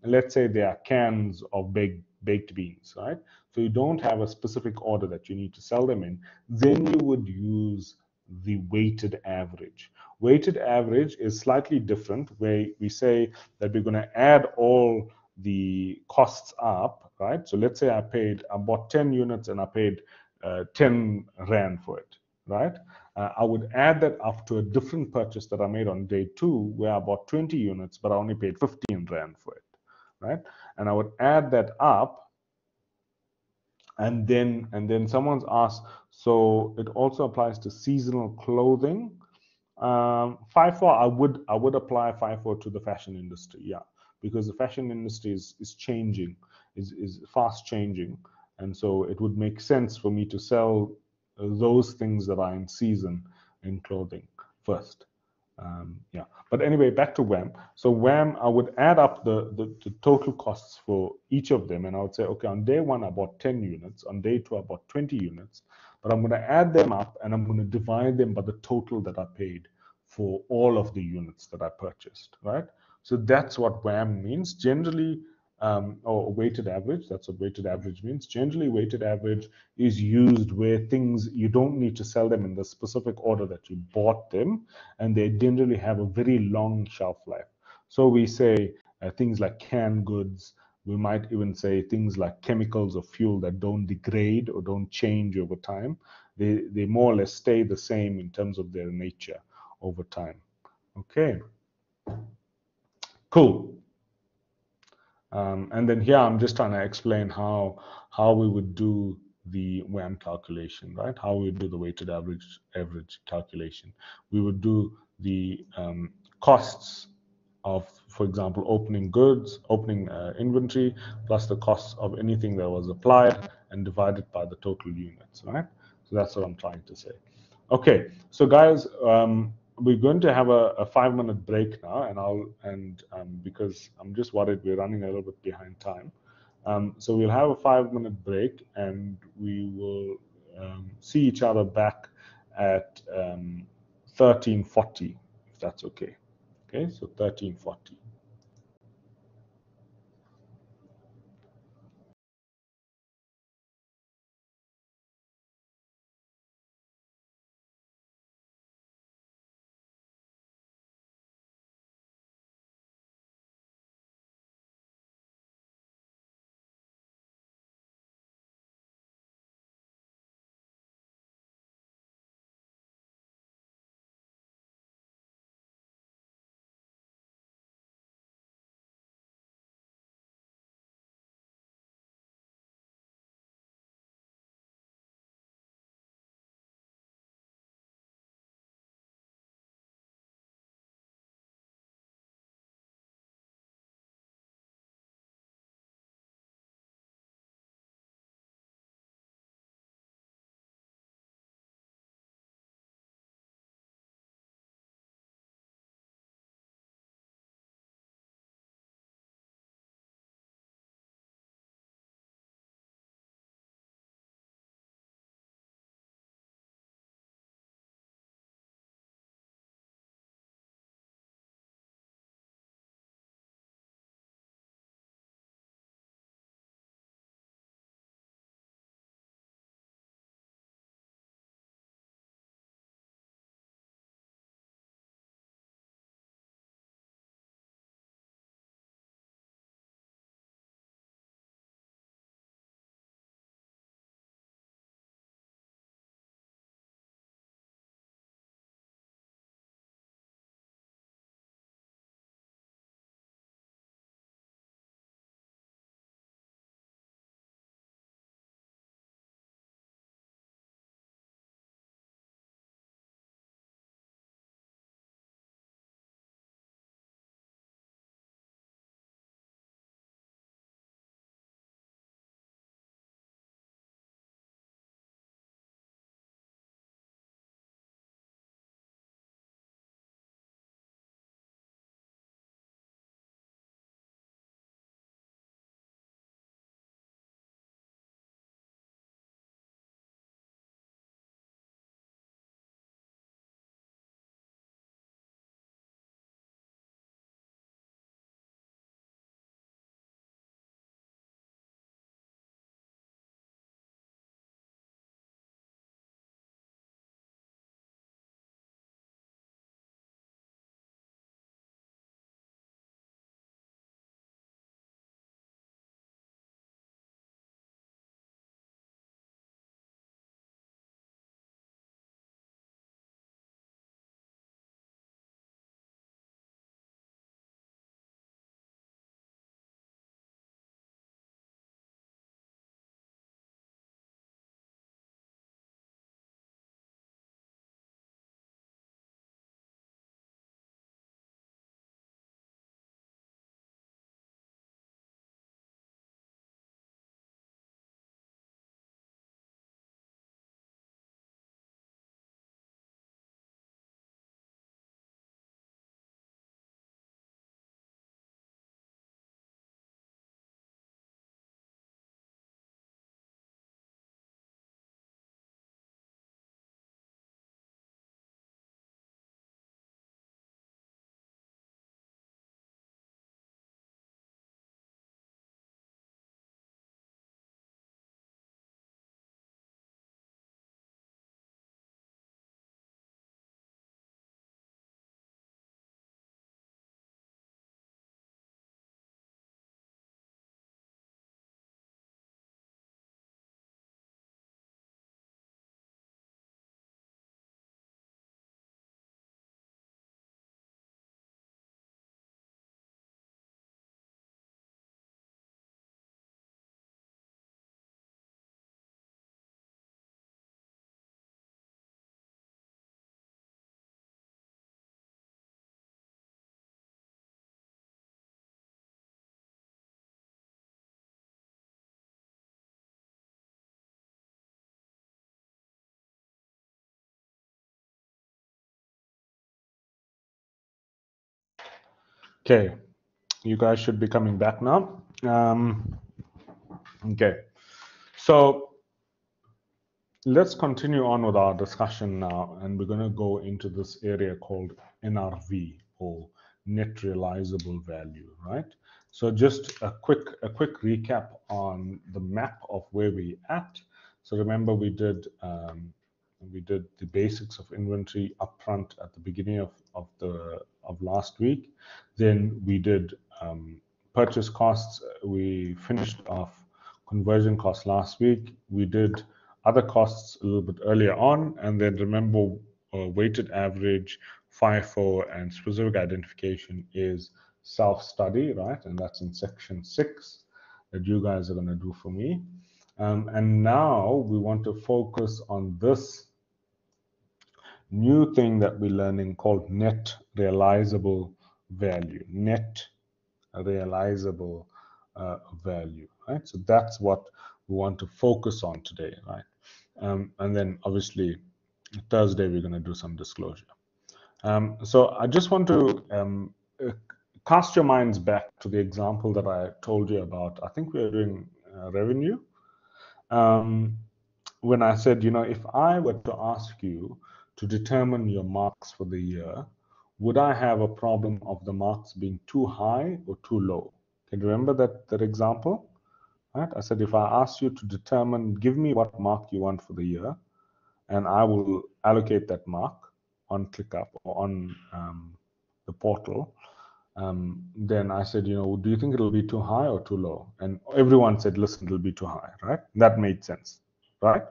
let's say they are cans of baked beans, right? So you don't have a specific order that you need to sell them in, then you would use the weighted average. Weighted average is slightly different, where we say that we're going to add all the costs up, right? So let's say I bought 10 units and I paid 10 Rand for it, right? I would add that up to a different purchase that I made on day 2, where I bought 20 units, but I only paid 15 Rand for it, right? And I would add that up, and then someone's asked, so it also applies to seasonal clothing. FIFO, I would apply FIFO to the fashion industry, yeah, because the fashion industry is changing, is fast changing, and so it would make sense for me to sell those things that are in season in clothing first. Yeah, but anyway, back to WAM. So WAM, I would add up the total costs for each of them, and I would say, okay, on day one I bought 10 units, on day two I bought 20 units, but I'm going to add them up and I'm going to divide them by the total that I paid for all of the units that I purchased, right? So that's what WAM means. Generally, or weighted average, that's what weighted average means. Generally, weighted average is used where things, you don't need to sell them in the specific order that you bought them, and they generally have a very long shelf life. So we say things like canned goods. We might even say things like chemicals or fuel that don't degrade or don't change over time. They more or less stay the same in terms of their nature over time. Okay, cool. And then here I'm just trying to explain how we would do the WAM calculation, right? How we would do the weighted average calculation. We would do the costs of, for example, opening goods, opening inventory, plus the costs of anything that was applied, and divided by the total units, right? So that's what I'm trying to say. Okay, so guys, we're going to have a 5 minute break now, and because I'm just worried we're running a little bit behind time. So we'll have a 5 minute break, and we will see each other back at 13:40, if that's okay. Okay, so 13:40. Okay, you guys should be coming back now. Okay, so let's continue on with our discussion now, and we're going to go into this area called NRV, or net realizable value, right? So just a quick recap on the map of where we at. So remember we did the basics of inventory upfront at the beginning of last week. Then we did purchase costs. We finished off conversion costs last week. We did other costs a little bit earlier on, and then remember weighted average, FIFO, and specific identification is self-study, right? And that's in section 6 that you guys are going to do for me. And now we want to focus on this new thing that we're learning called net realizable value. Net realizable value, right? So that's what we want to focus on today, right? And then obviously Thursday we're going to do some disclosure. So I just want to cast your minds back to the example that I told you about. I think we are doing revenue. When I said, if I were to ask you to determine your marks for the year, would I have a problem of the marks being too high or too low? Can you remember that example? Right? I said, if I ask you to determine, give me what mark you want for the year, and I will allocate that mark on ClickUp or on the portal. Then I said, do you think it'll be too high or too low? And everyone said, listen, it'll be too high, right? That made sense, right?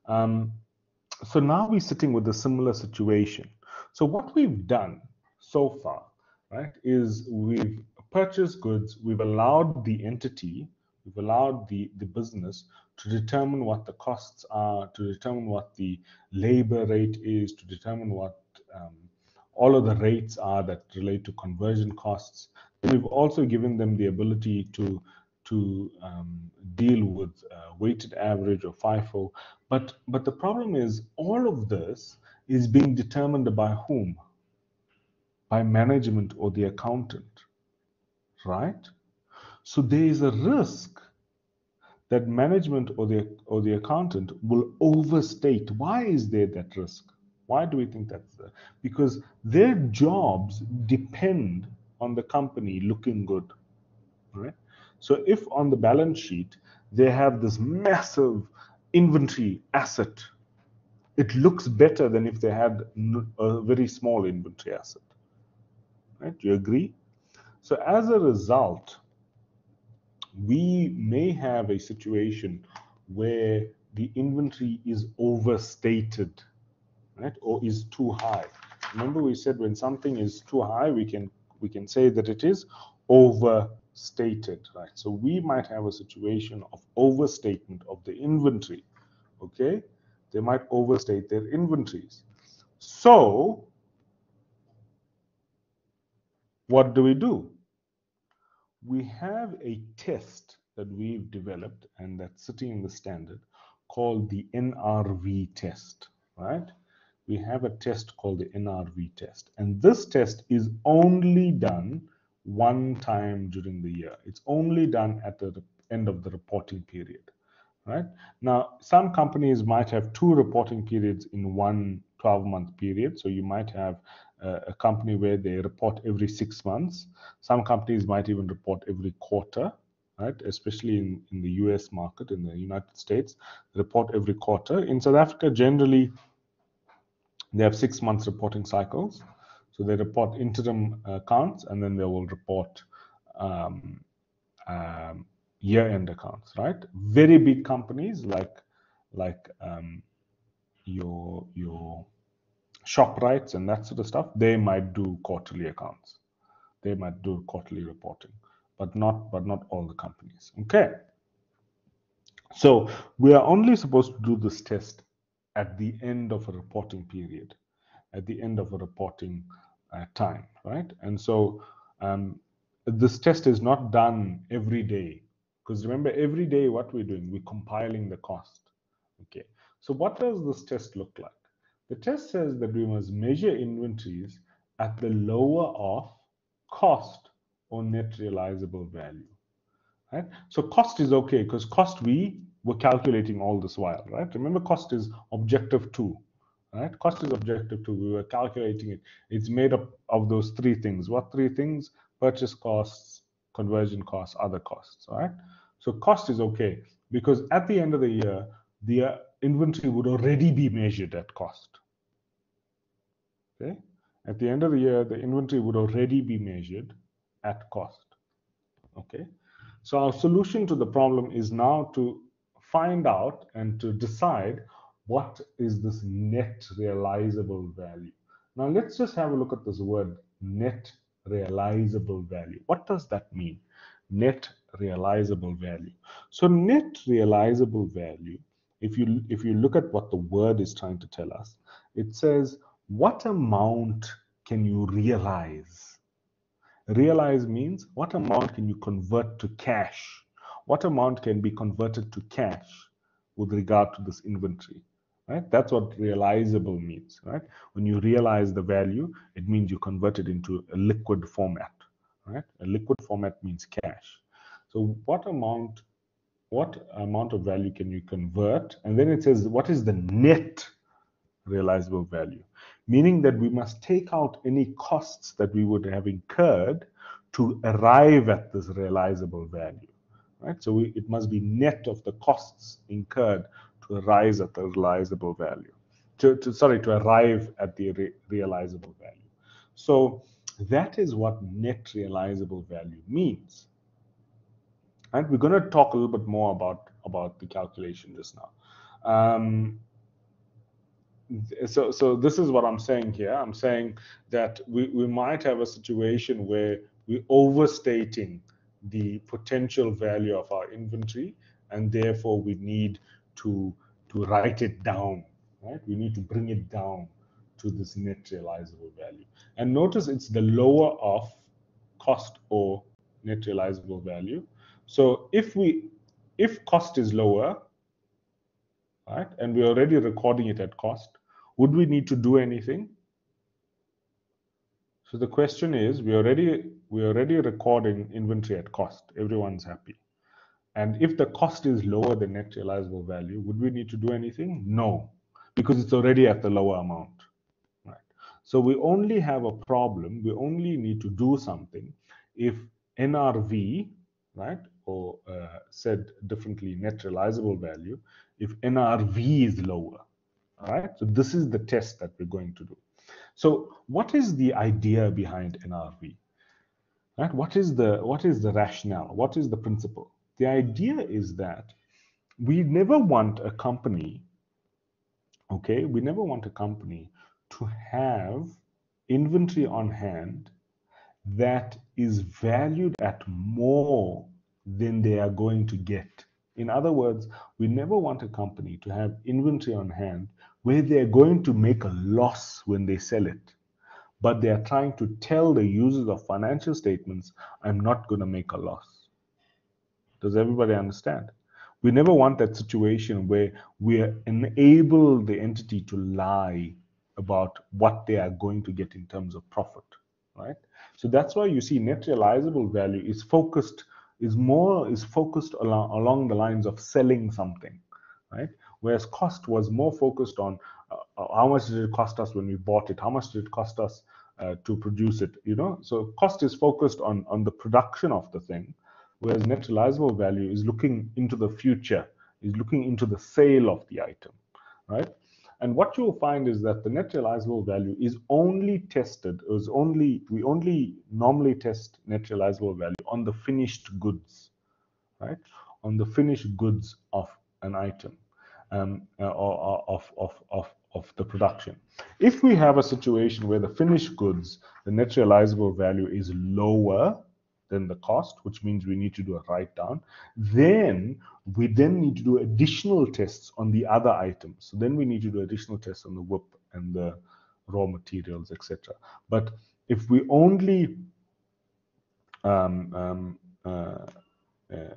So now we're sitting with a similar situation. So what we've done so far, right, is we've purchased goods, we've allowed the entity, we've allowed the business to determine what the costs are, to determine what the labor rate is, to determine what all of the rates are that relate to conversion costs. We've also given them the ability to deal with weighted average or FIFO. But the problem is all of this is being determined by whom? By management or the accountant, right? So there is a risk that management or the accountant will overstate. Why is there that risk? Why do we think that's there? Because their jobs depend on the company looking good, right? So if on the balance sheet they have this massive inventory asset, it looks better than if they had a very small inventory asset, right? Do you agree? So as a result, we may have a situation where the inventory is overstated, right, or is too high. Remember, we said when something is too high, we can say that it is overstated, right? So we might have a situation of overstatement of the inventory. Okay, they might overstate their inventories. So what do? We have a test that we've developed and that's sitting in the standard called the NRV test, right? We have a test called the NRV test. And this test is only done one time during the year. It's only done at the end of the reporting period, right? Now, some companies might have two reporting periods in one 12-month period. So you might have a company where they report every 6 months. Some companies might even report every quarter, right? Especially in the US market, in the United States, they report every quarter. In South Africa, generally, they have 6 months reporting cycles. So they report interim accounts and then they will report year-end accounts, right? Very big companies like your ShopRites and that sort of stuff, they might do quarterly accounts. They might do quarterly reporting, but not all the companies. Okay. So we are only supposed to do this test at the end of a reporting period, at the end of a reporting time, right? And so this test is not done every day, because remember, every day what we're doing, we're compiling the cost. Okay. So what does this test look like? The test says that we must measure inventories at the lower of cost or net realizable value, right? So cost is okay because cost we were calculating all this while, right? Remember, cost is objective 2, right? Cost is objective 2. We were calculating it. It's made up of those 3 things. What 3 things? Purchase costs, conversion costs, other costs, right? So cost is okay because at the end of the year, the inventory would already be measured at cost. Okay? At the end of the year, the inventory would already be measured at cost. Okay? So our solution to the problem is now to find out and to decide what is this net realizable value. Now let's just have a look at this word net realizable value. What does that mean? Net realizable value. So net realizable value, if you look at what the word is trying to tell us, it says what amount can you realize? Realize means what amount can you convert to cash? What amount can be converted to cash with regard to this inventory? Right? That's what realizable means. Right? When you realize the value, it means you convert it into a liquid format. Right? A liquid format means cash. So what amount of value can you convert? And then it says what is the net realizable value, meaning that we must take out any costs that we would have incurred to arrive at this realizable value, right? So it must be net of the costs incurred to arise at the realizable value, to arrive at the realizable value. So that is what net realizable value means. And we're going to talk a little bit more about the calculation just now. So this is what I'm saying here. I'm saying that we might have a situation where we're overstating the potential value of our inventory, and therefore we need to write it down, right? We need to bring it down to this net realizable value. And notice it's the lower of cost or net realizable value. So if cost is lower, right, and we're already recording it at cost, would we need to do anything? So the question is, we're already recording inventory at cost. Everyone's happy. And if the cost is lower than net realizable value, would we need to do anything? No, because it's already at the lower amount. Right. So we only have a problem. We only need to do something if NRV, right, or said differently, net realizable value, if NRV is lower. All right. So this is the test that we're going to do. So what is the idea behind NRV? Right? What is the rationale? What is the principle? The idea is that we never want a company, okay? We never want a company to have inventory on hand that is valued at more than they are going to get. In other words, we never want a company to have inventory on hand where they're going to make a loss when they sell it, but they are trying to tell the users of financial statements, I'm not going to make a loss. Does everybody understand? We never want that situation where we enable the entity to lie about what they are going to get in terms of profit, right? So that's why you see net realizable value is focused along the lines of selling something, right? Whereas cost was more focused on how much did it cost us when we bought it, how much did it cost us to produce it, you know? So cost is focused on the production of the thing, whereas net realizable value is looking into the future, is looking into the sale of the item, right? And what you'll find is that the net realizable value is only tested, we only normally test net realizable value on the finished goods, right? On the finished goods of an item, or of the production. If we have a situation where the finished goods, the net realizable value is lower than the cost, which means we need to do a write down, then we need to do additional tests on the other items. So then we need to do additional tests on the WIP and the raw materials, etc. But if we only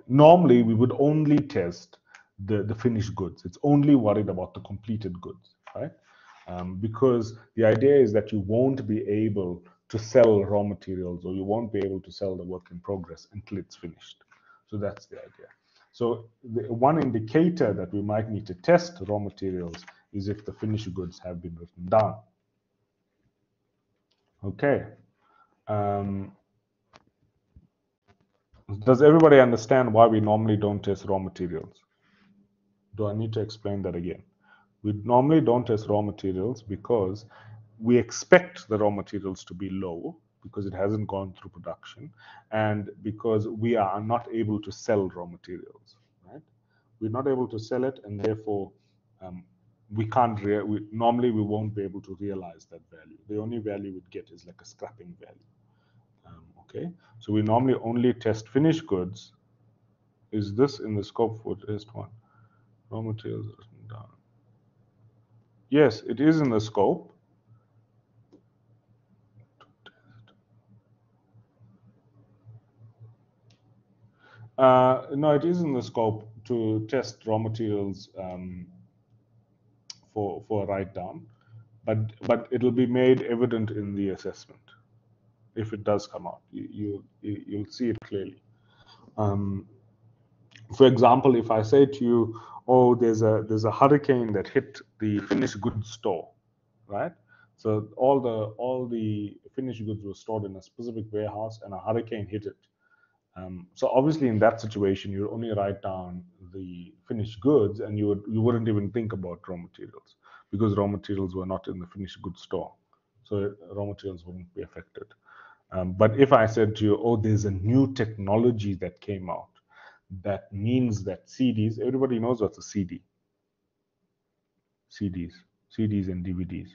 normally we would only test the finished goods. It's only worried about the completed goods, right? Because the idea is that you won't be able to sell raw materials, or you won't be able to sell the work in progress until it's finished. So that's the idea. So the one indicator that we might need to test raw materials is if the finished goods have been written down. Okay. Does everybody understand why we normally don't test raw materials? Do I need to explain that again? We normally don't test raw materials because we expect the raw materials to be low because it hasn't gone through production, and because we are not able to sell raw materials, right? We're not able to sell it, and therefore we can't. Normally, we won't be able to realize that value. The only value we'd get is like a scrapping value. Okay, so we normally only test finished goods. Is this in the scope for test one? Raw materials written down. Yes, it is in the scope. No, it is in the scope to test raw materials for a write down, but it'll be made evident in the assessment if it does come out. You'll see it clearly. For example, if I say to you, "Oh, there's a hurricane that hit the finished goods store," right? So all the finished goods were stored in a specific warehouse, and a hurricane hit it. So obviously, in that situation, you only write down the finished goods, and you wouldn't even think about raw materials because raw materials were not in the finished goods store, so raw materials wouldn't be affected. But if I said to you, "Oh, there's a new technology that came out," that means that CDs. Everybody knows what's a CD. CDs and DVDs.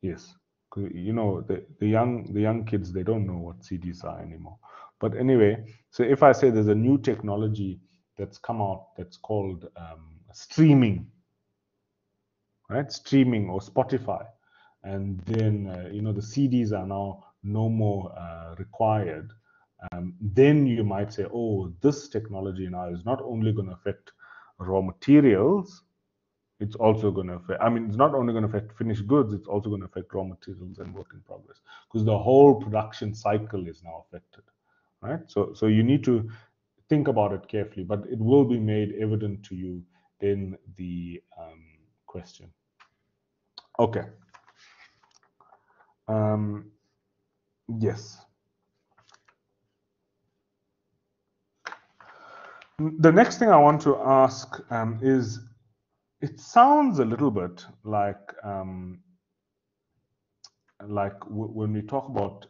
Yes, you know the young kids, they don't know what CDs are anymore. But anyway, so if I say there's a new technology that's come out that's called streaming, right? Streaming or Spotify, and then you know the CDs are now no more required. Then you might say, oh, this technology now is not only going to affect raw materials, it's also going to affect, I mean, it's not only going to affect finished goods, it's also going to affect raw materials and work in progress, because the whole production cycle is now affected, right? So you need to think about it carefully, but it will be made evident to you in the question. Okay. Yes. The next thing I want to ask is, it sounds a little bit like when we talk about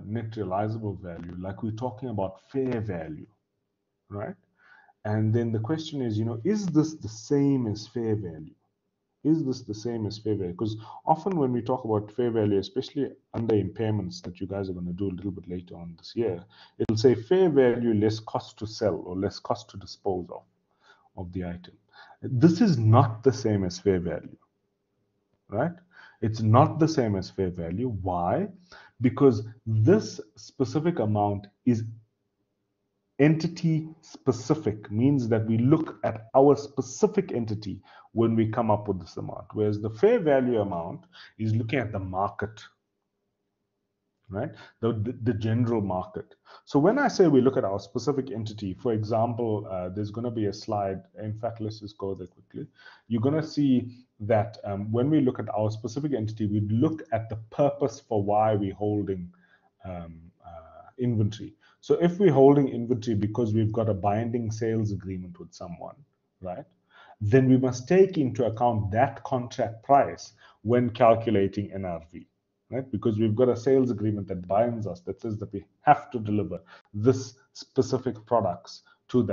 net realizable value, like we're talking about fair value, right? And then the question is, you know, is this the same as fair value? Is this the same as fair value? Because often when we talk about fair value, especially under impairments that you guys are going to do a little bit later on this year, it'll say fair value less cost to sell or less cost to dispose of the item. This is not the same as fair value, right? It's not the same as fair value. Why? Because this specific amount is entity specific, means that we look at our specific entity when we come up with this amount, whereas the fair value amount is looking at the market, right? The general market. So when I say we look at our specific entity, for example, there's going to be a slide. In fact, let's just go there quickly. You're going to see that when we look at our specific entity, we look at the purpose for why we're holding inventory. So if we're holding inventory because we've got a binding sales agreement with someone, right, then we must take into account that contract price when calculating NRV, right? Because we've got a sales agreement that binds us, that says that we have to deliver this specific products to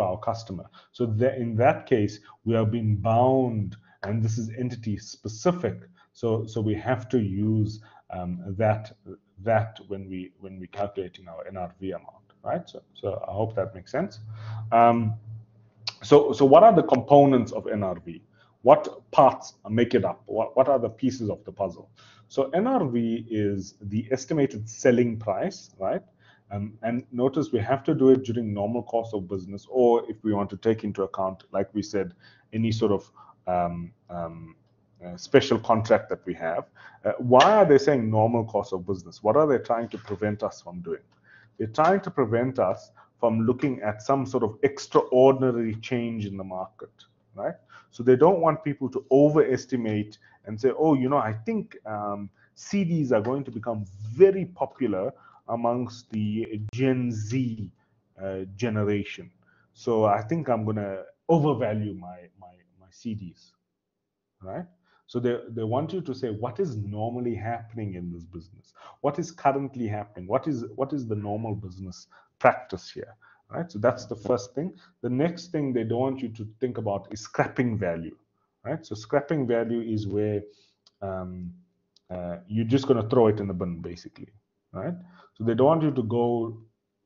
our customer. So in that case, we are being bound, and this is entity specific. So we have to use that when we calculating our NRV amount, right? So I hope that makes sense. So what are the components of NRV? What parts make it up? What are the pieces of the puzzle? So NRV is the estimated selling price, right? And notice we have to do it during normal course of business, or if we want to take into account, like we said, any sort of special contract that we have. Why are they saying normal course of business? What are they trying to prevent us from doing? They're trying to prevent us from looking at some sort of extraordinary change in the market, right? So they don't want people to overestimate and say, oh, I think CDs are going to become very popular amongst the Gen Z generation. So I think I'm going to overvalue my CDs, right? So they want you to say what is normally happening in this business, what is currently happening, what is the normal business practice here, right? So that's the first thing. The next thing they don't want you to think about is scrapping value, right? So scrapping value is where you're just going to throw it in the bin, basically, right? So they don't want you to go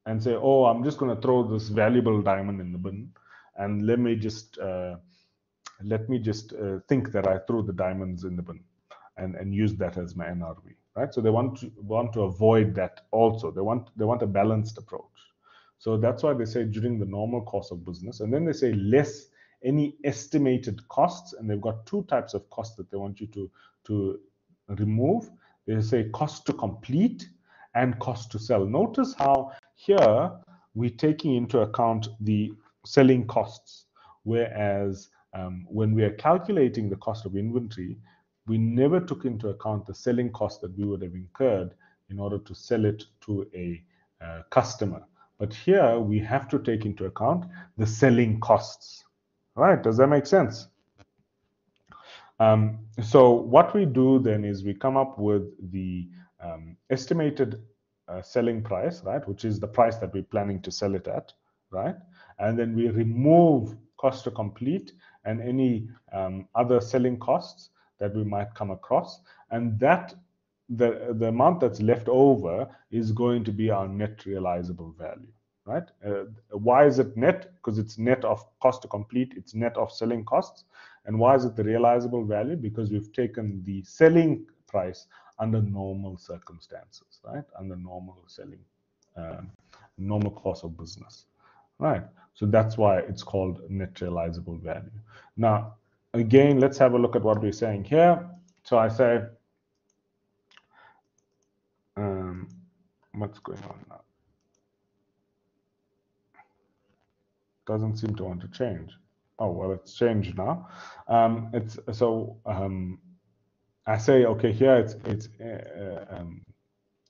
and say, oh, I'm just going to throw this valuable diamond in the bin, and let me just think that I threw the diamonds in the bin and use that as my NRV, right? So they want to avoid that also. They want a balanced approach. So that's why they say during the normal course of business, and then they say less any estimated costs, and they've got two types of costs that they want you to remove. They say cost to complete and cost to sell. Notice how here we're taking into account the selling costs, whereas when we are calculating the cost of inventory, we never took into account the selling cost that we would have incurred in order to sell it to a customer. But here we have to take into account the selling costs. All right, does that make sense? So what we do then is we come up with the estimated selling price, right, which is the price that we're planning to sell it at, right? And then we remove cost to complete and any other selling costs that we might come across, and that the amount that's left over is going to be our net realizable value, right? Why is it net? Because it's net of cost to complete, it's net of selling costs. And why is it the realizable value? Because we've taken the selling price under normal circumstances, right? Under normal selling, normal course of business, right? So that's why it's called net realizable value. Now, again, let's have a look at what we're saying here. So I say, what's going on now? Doesn't seem to want to change. Oh, well, it's changed now. I say, okay, here it's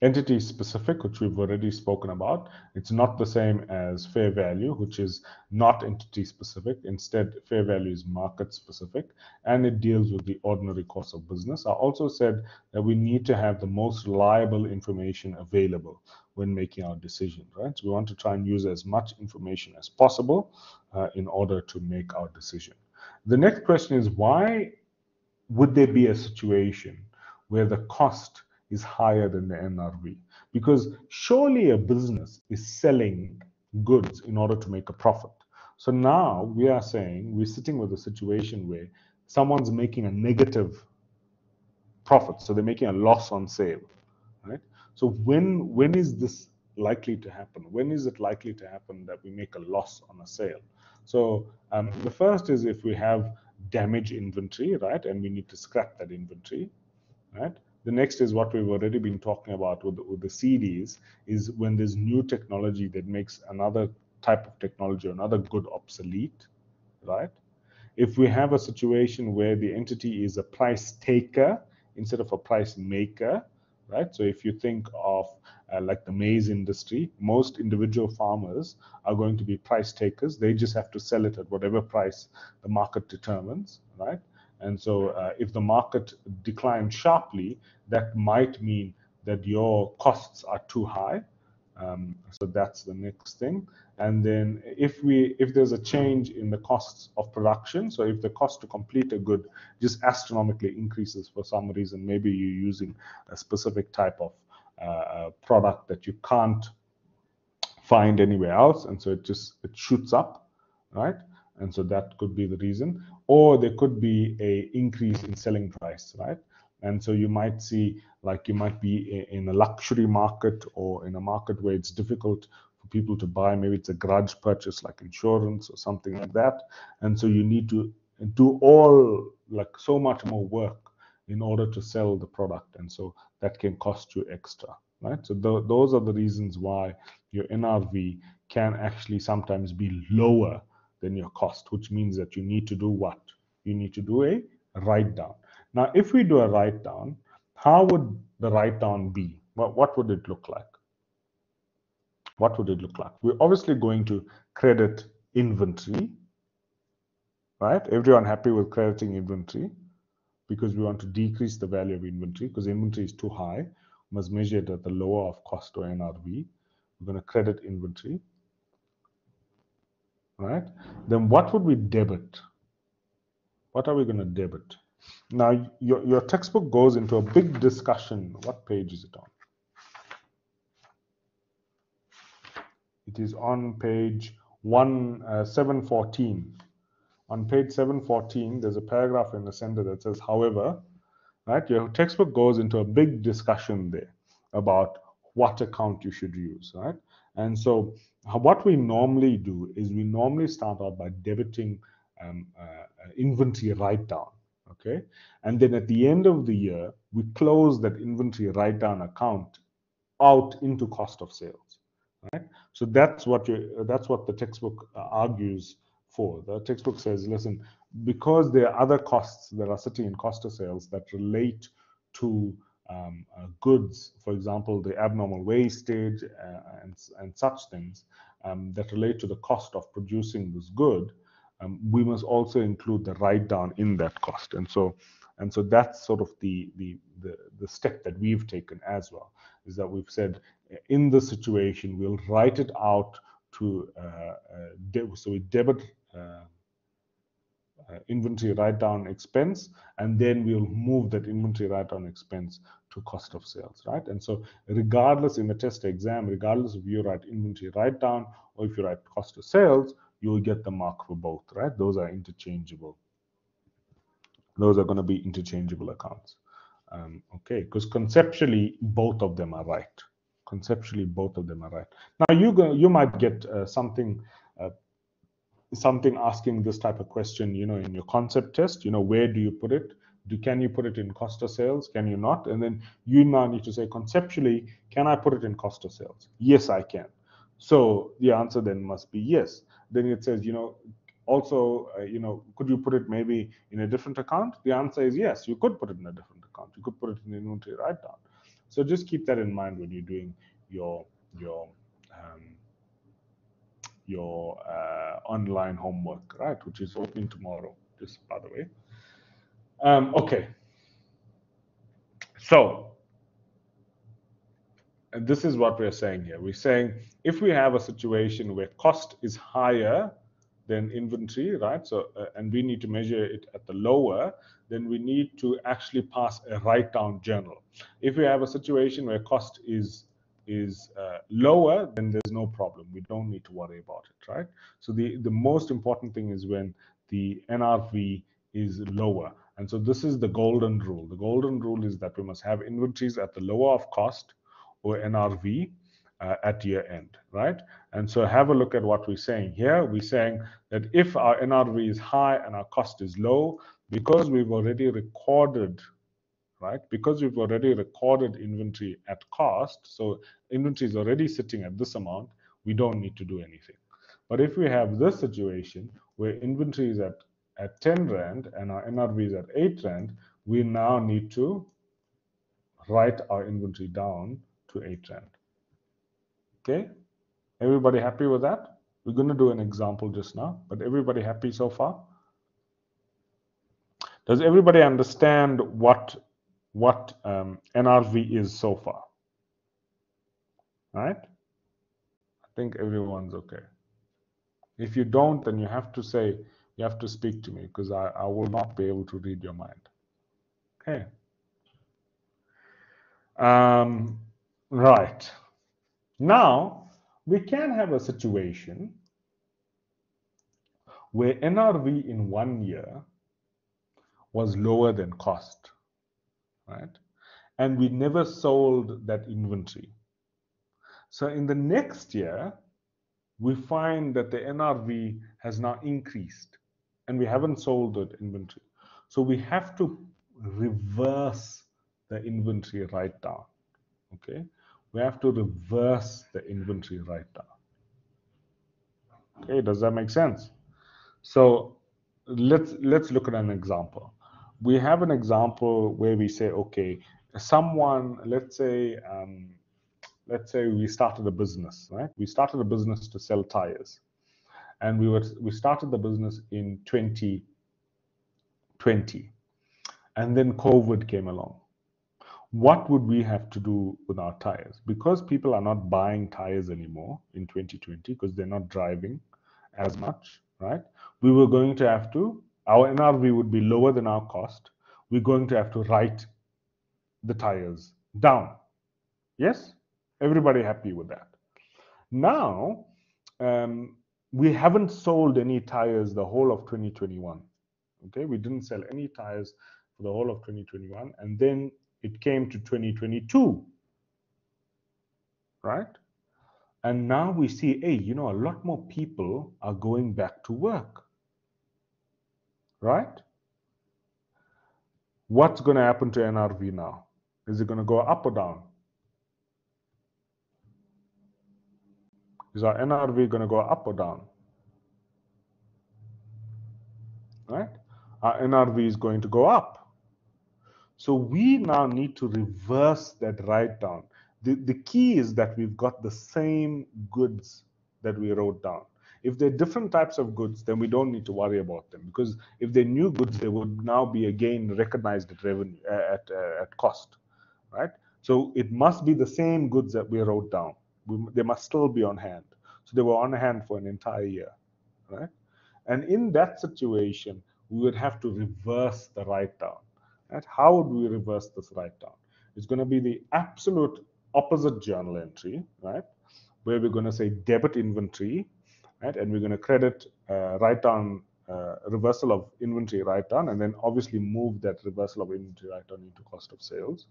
entity specific, which we've already spoken about. It's not the same as fair value, which is not entity specific. Instead, fair value is market specific, and it deals with the ordinary course of business. I also said that we need to have the most reliable information available when making our decision, right? So we want to try and use as much information as possible in order to make our decision. The next question is, why would there be a situation where the cost is higher than the NRV? Because surely a business is selling goods in order to make a profit. So now we are saying we're sitting with a situation where someone's making a negative profit, so they're making a loss on sale, right? So when is this likely to happen? When is it likely to happen that we make a loss on a sale? So the first is if we have damaged inventory, right, and we need to scrap that inventory, right? The next is what we've already been talking about with the CDs, is when there's new technology that makes another type of technology, another good obsolete, right? If we have a situation where the entity is a price taker instead of a price maker, right? So if you think of like the maize industry, most individual farmers are going to be price takers. They just have to sell it at whatever price the market determines, right? And so if the market declines sharply, that might mean that your costs are too high. So that's the next thing. And then if there's a change in the costs of production, so if the cost to complete a good just astronomically increases for some reason, maybe you're using a specific type of product that you can't find anywhere else, and so it shoots up, right? And so that could be the reason. Or there could be a increase in selling price, right? And so you might see, like, you might be in a luxury market or in a market where it's difficult for people to buy. Maybe it's a grudge purchase like insurance or something like that. And so you need to do all, like, so much more work in order to sell the product, and so that can cost you extra, right? So those are the reasons why your NRV can actually sometimes be lower than your cost, which means that you need to do what? You need to do a write down. Now, if we do a write down, how would the write down be? What would it look like? What would it look like? We're obviously going to credit inventory, right? Everyone happy with crediting inventory, because we want to decrease the value of inventory, because inventory is too high. We must measure it at the lower of cost, or NRV. We're going to credit inventory, right? Then what would we debit? What are we going to debit? Now, your textbook goes into a big discussion. What page is it on? It is on page 714. On page 714, there's a paragraph in the center that says, however, right? Your textbook goes into a big discussion there about what account you should use, right? And so what we normally do is we normally start out by debiting inventory write down, okay? And then at the end of the year, we close that inventory write down account out into cost of sales, right? So that's what the textbook argues for. The textbook says, listen, because there are other costs that are sitting in cost of sales that relate to goods, for example, the abnormal wastage and such things that relate to the cost of producing this good, we must also include the write down in that cost. And so that's sort of the step that we've taken as well, is that we've said, in this situation, we'll write it out to so we debit inventory write down expense, and then we'll move that inventory write down expense to cost of sales, right? And so regardless, in the test exam, regardless if you write inventory write down or if you write cost of sales, you will get the mark for both, right? Those are interchangeable. Those are going to be interchangeable accounts. Okay, because conceptually both of them are right. Conceptually both of them are right. Now you might get something asking this type of question, in your concept test. Where do you put it? Can you put it in cost of sales? Can you not? And then you now need to say, conceptually, can I put it in cost of sales? Yes, I can. So the answer then must be yes. Then it says, also, could you put it maybe in a different account? The answer is yes, you could put it in a different account. You could put it in inventory write down. So just keep that in mind when you're doing your online homework, right? Which is opening tomorrow, just by the way. Okay. So, and this is what we're saying here. We're saying if we have a situation where cost is higher than inventory, right? So, and we need to measure it at the lower, then we need to actually pass a write-down journal. If we have a situation where cost is lower, then there's no problem. We don't need to worry about it, right? So the most important thing is when the NRV is lower. And so this is the golden rule. The golden rule is that we must have inventories at the lower of cost, or NRV, at year end, right? And so have a look at what we're saying here. We're saying that if our NRV is high and our cost is low, because we've already recorded, right? Because we've already recorded inventory at cost, so inventory is already sitting at this amount, we don't need to do anything. But if we have this situation where inventory is at 10 Rand and our NRV is at 8 Rand, we now need to write our inventory down to 8 Rand. Okay? Everybody happy with that? We're going to do an example just now, but everybody happy so far? Does everybody understand what NRV is so far? Right? I think everyone's okay. If you don't, then you have to speak to me, because I will not be able to read your mind. Okay. Right. Now, we can have a situation where NRV in 1 year was lower than cost, right? And we never sold that inventory. So in the next year, we find that the NRV has now increased. and we haven't sold that inventory. So we have to reverse the inventory write down. Okay, we have to reverse the inventory write down. Okay, does that make sense? So let's look at an example. We have an example where we say, okay, someone, let's say we started a business, right? We started a business to sell tires, and we started the business in 2020, and then COVID came along. What would we have to do with our tires? Because people are not buying tires anymore in 2020 because they're not driving as much, right? We were going to have to, our NRV would be lower than our cost. We're going to have to write the tires down. Yes? Everybody happy with that? Now, we haven't sold any tires the whole of 2021. Okay, we didn't sell any tires for the whole of 2021, and then it came to 2022, right? And now we see, hey, you know, a lot more people are going back to work, right? What's going to happen to NRV now? Is it going to go up or down? Is our NRV going to go up or down? Right? Our NRV is going to go up. So we now need to reverse that write down. The key is that we've got the same goods that we wrote down. If they're different types of goods, then we don't need to worry about them, because if they're new goods, they would now be again recognized at revenue at cost, right? So it must be the same goods that we wrote down. They must still be on hand. So they were on hand for an entire year, right? And in that situation, we would have to reverse the write down. Right? How would we reverse this write down? It's going to be the absolute opposite journal entry, right? Where we're going to say debit inventory, right? And we're going to credit write down, reversal of inventory write down, and then obviously move that reversal of inventory write down into cost of sales.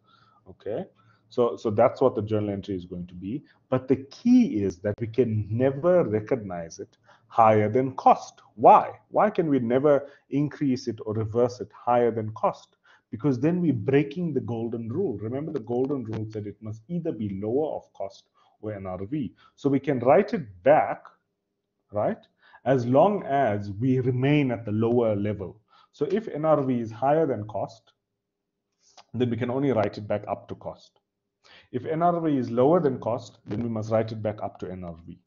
Okay. So that's what the journal entry is going to be. But the key is that we can never recognize it higher than cost. Why? Why can we never increase it or reverse it higher than cost? Because then we're breaking the golden rule. Remember, the golden rule said it must either be lower of cost or NRV. So we can write it back, right, as long as we remain at the lower level. So if NRV is higher than cost, then we can only write it back up to cost. If NRV is lower than cost, then we must write it back up to NRV,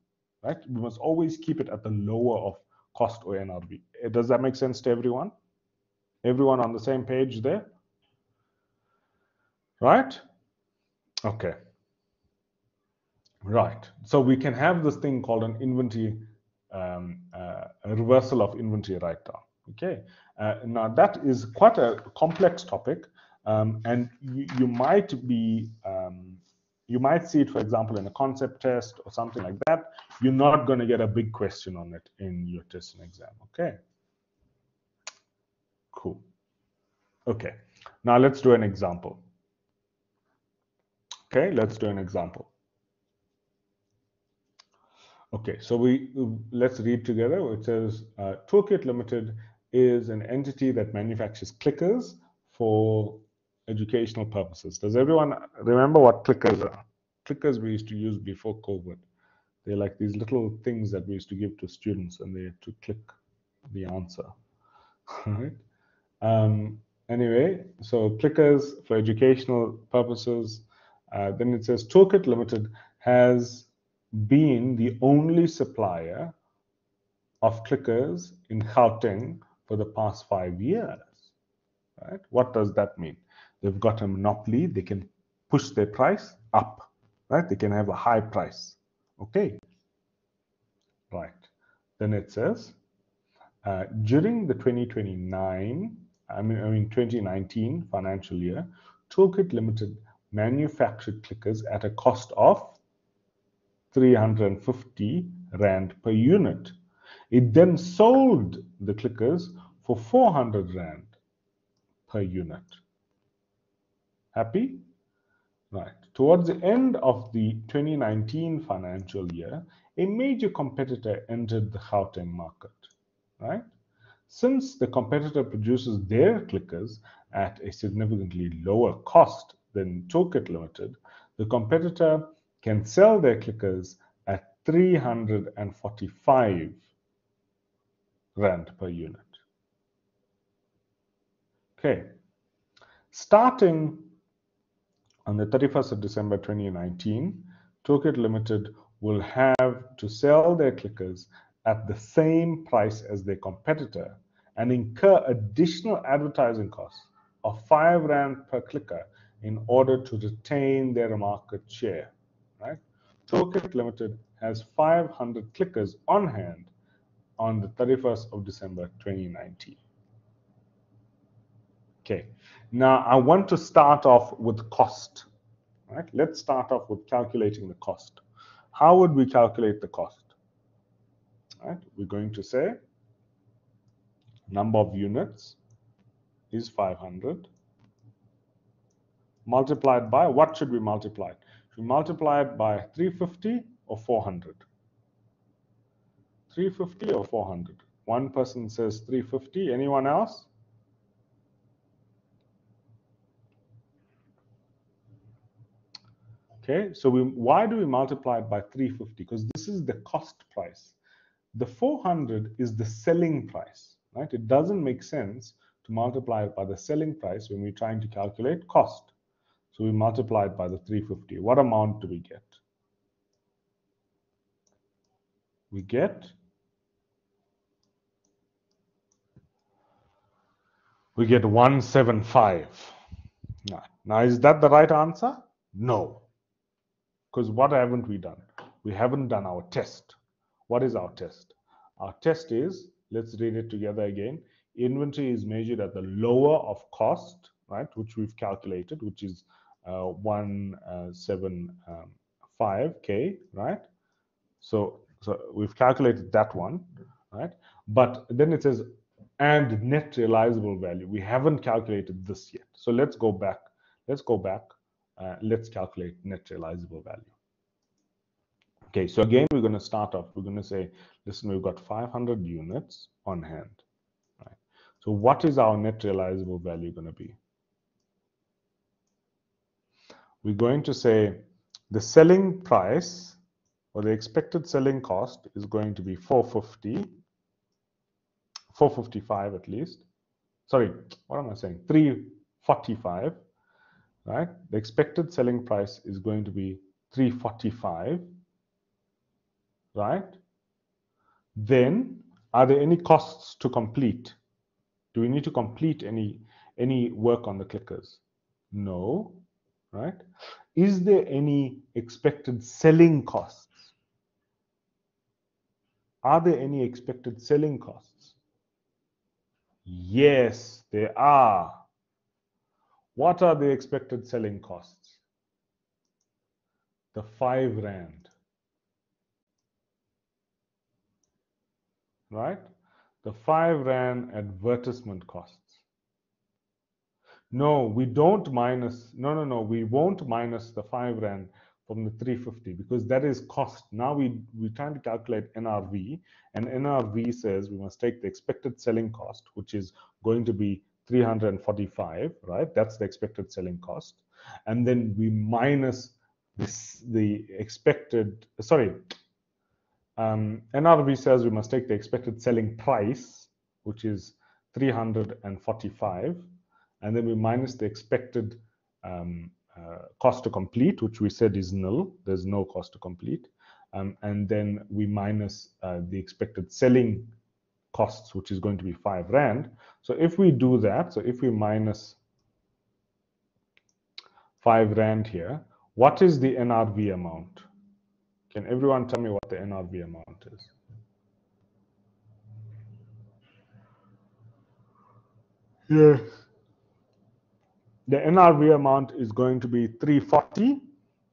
right? We must always keep it at the lower of cost or NRV. Does that make sense to everyone? Everyone on the same page there? Right? Okay. Right. So we can have this thing called an inventory, a reversal of inventory write-down. Okay. Now that is quite a complex topic, and you might be, you might see it, for example, in a concept test or something like that. You're not going to get a big question on it in your test and exam. Okay. Cool. Okay. Now let's do an example. Okay, let's do an example. Okay, so let's read together. It says Toolkit Limited is an entity that manufactures clickers for educational purposes. Does everyone remember what clickers are? Clickers we used to use before COVID. They're like these little things that we used to give to students, and they had to click the answer. Right? Anyway, so clickers for educational purposes. Then it says Toolkit Limited has been the only supplier of clickers in Gauteng for the past 5 years. Right? What does that mean? They've got a monopoly. They can push their price up. Right? They can have a high price. Okay. Right. Then it says during the 2019 financial year, Toolkit Limited manufactured clickers at a cost of 350 Rand per unit. It then sold the clickers for 400 Rand per unit. Happy? Right. Towards the end of the 2019 financial year, a major competitor entered the Gauteng market. Right? Since the competitor produces their clickers at a significantly lower cost than Toolkit Limited, the competitor can sell their clickers at 345 Rand per unit. Okay, starting on the 31st of December 2019, Toolkit Limited will have to sell their clickers at the same price as their competitor and incur additional advertising costs of 5 Rand per clicker in order to retain their market share. Right? Toolkit Limited has 500 clickers on hand on the 31st of December 2019. Okay, now I want to start off with cost. Right? Let's start off with calculating the cost. How would we calculate the cost? Right? We're going to say number of units is 500 multiplied by, what should we multiply? Should we multiply it by 350 or 400? 350 or 400? One person says 350. Anyone else? Okay, so why do we multiply it by 350? Because this is the cost price. The 400 is the selling price, right? It doesn't make sense to multiply it by the selling price when we're trying to calculate cost. So we multiply it by the 350. What amount do we get? We get 175. Now, is that the right answer? No. Because what haven't we done? We haven't done our test. What is our test? Our test is, let's read it together again. Inventory is measured at the lower of cost, right, which we've calculated, which is 175K, right? So we've calculated that one, right? But then it says, and net realizable value. We haven't calculated this yet. So let's go back. Let's calculate net realizable value. Okay, so again, we're going to start off. We're going to say, listen, we've got 500 units on hand. Right? So what is our net realizable value going to be? We're going to say the selling price or the expected selling cost is going to be 455 at least. Sorry, what am I saying? 345, right? The expected selling price is going to be 345, right? Then, are there any costs to complete? Do we need to complete any work on the clickers? No, right? Is there any expected selling costs? Are there any expected selling costs? Yes, there are. What are the expected selling costs? The 5 Rand. Right? The 5 Rand advertisement costs. No, we don't minus, no, we won't minus the 5 Rand from the 350 because that is cost. Now we're trying to calculate NRV, and NRV says we must take the expected selling cost, which is going to be 345, right? That's the expected selling cost. And then we minus the expected, NRV says we must take the expected selling price, which is 345, and then we minus the expected cost to complete, which we said is nil. There's no cost to complete. And then we minus the expected selling costs, which is going to be 5 Rand. So if we do that, so if we minus 5 Rand here, what is the NRV amount? Can everyone tell me what the NRV amount is? Yes. The NRV amount is going to be 340.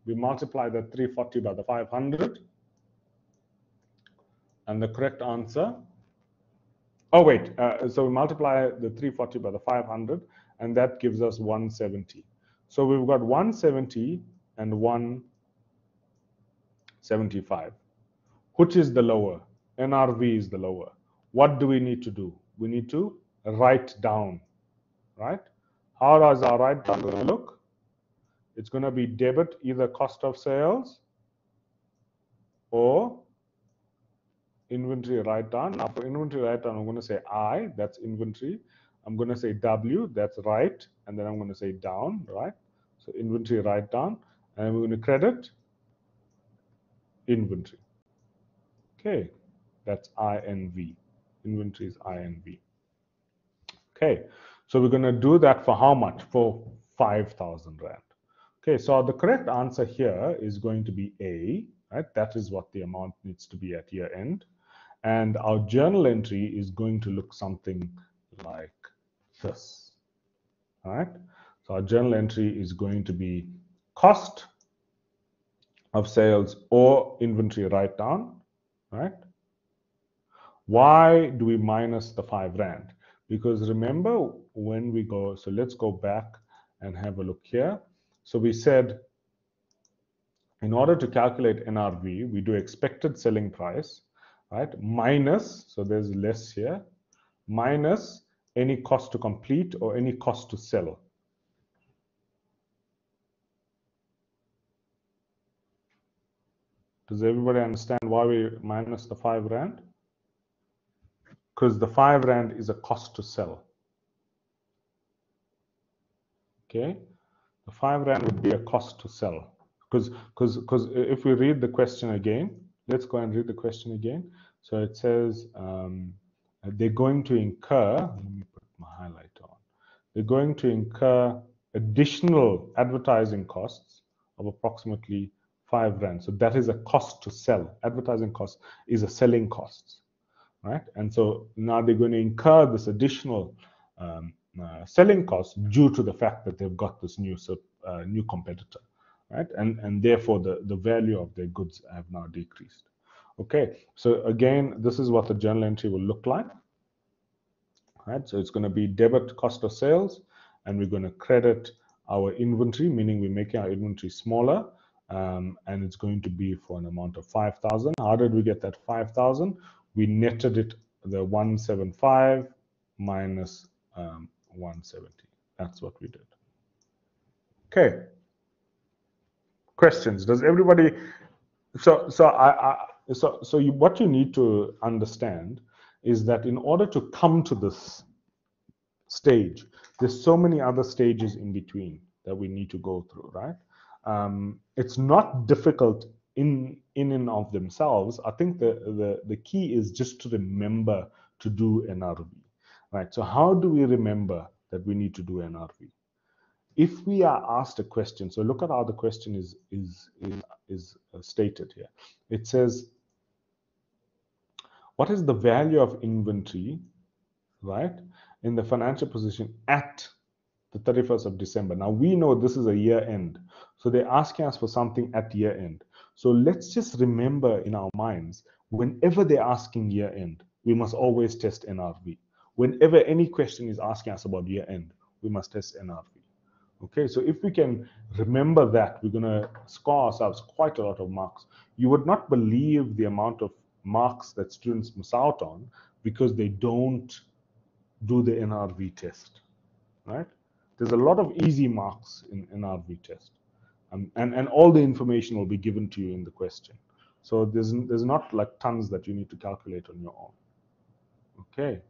We multiply the 340 by the 500. And the correct answer, so we multiply the 340 by the 500, and that gives us 170. So we've got 170 and 175. Which is the lower? NRV is the lower. What do we need to do? we need to write down, right? How does our write down going to look? It's going to be debit either cost of sales or inventory write down. Now for inventory write down, I'm going to say I, that's inventory. I'm going to say W, that's write, and then I'm going to say down, right? So inventory write down, and we're going to credit inventory. Okay, that's INV. Inventory is INV. Okay, so we're going to do that for how much? For 5,000 Rand. Okay, so the correct answer here is going to be A, right? That is what the amount needs to be at year end. And our journal entry is going to look something like this, all right? So our journal entry is going to be cost of sales or inventory write down, right? Why do we minus the 5 Rand? Because remember when we go, so let's go back and have a look here. So we said in order to calculate NRV, we do expected selling price, right? Minus, so there's less here, minus any cost to complete or any cost to sell. Does everybody understand why we minus the 5 Rand? Because the 5 Rand is a cost to sell. Okay, the 5 Rand would be a cost to sell. Because if we read the question again, let's go and read the question again. So it says they're going to incur, let me put my highlighter on. They're going to incur additional advertising costs of approximately 5 Rand. So that is a cost to sell. Advertising cost is a selling cost, right? And so now they're going to incur this additional selling cost due to the fact that they've got this new competitor, right? And therefore the value of their goods have now decreased. Okay, so again, this is what the journal entry will look like, right? So it's going to be debit cost of sales, and we're going to credit our inventory, meaning we're making our inventory smaller, and it's going to be for an amount of 5,000. How did we get that 5,000? We netted it, the 175 minus 170. That's what we did. Okay. Questions? Does everybody? What you need to understand is that in order to come to this stage, there's so many other stages in between that we need to go through, right? It's not difficult in and of themselves. I think the key is just to remember to do NRV, right? So how do we remember that we need to do NRV? If we are asked a question, so look at how the question is stated here. It says, what is the value of inventory, right, in the financial position at the 31st of December? Now, we know this is a year end, so they're asking us for something at year end. So let's just remember in our minds, whenever they're asking year end, we must always test NRV. Whenever any question is asking us about year end, we must test NRV. Okay, so if we can remember that, we're going to score ourselves quite a lot of marks. You would not believe the amount of marks that students miss out on because they don't do the NRV test, right? There's a lot of easy marks in NRV test, and all the information will be given to you in the question. So there's not like tons that you need to calculate on your own. Okay,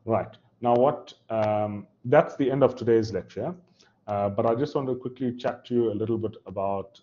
right. Now that's the end of today's lecture. But I just want to quickly chat to you a little bit about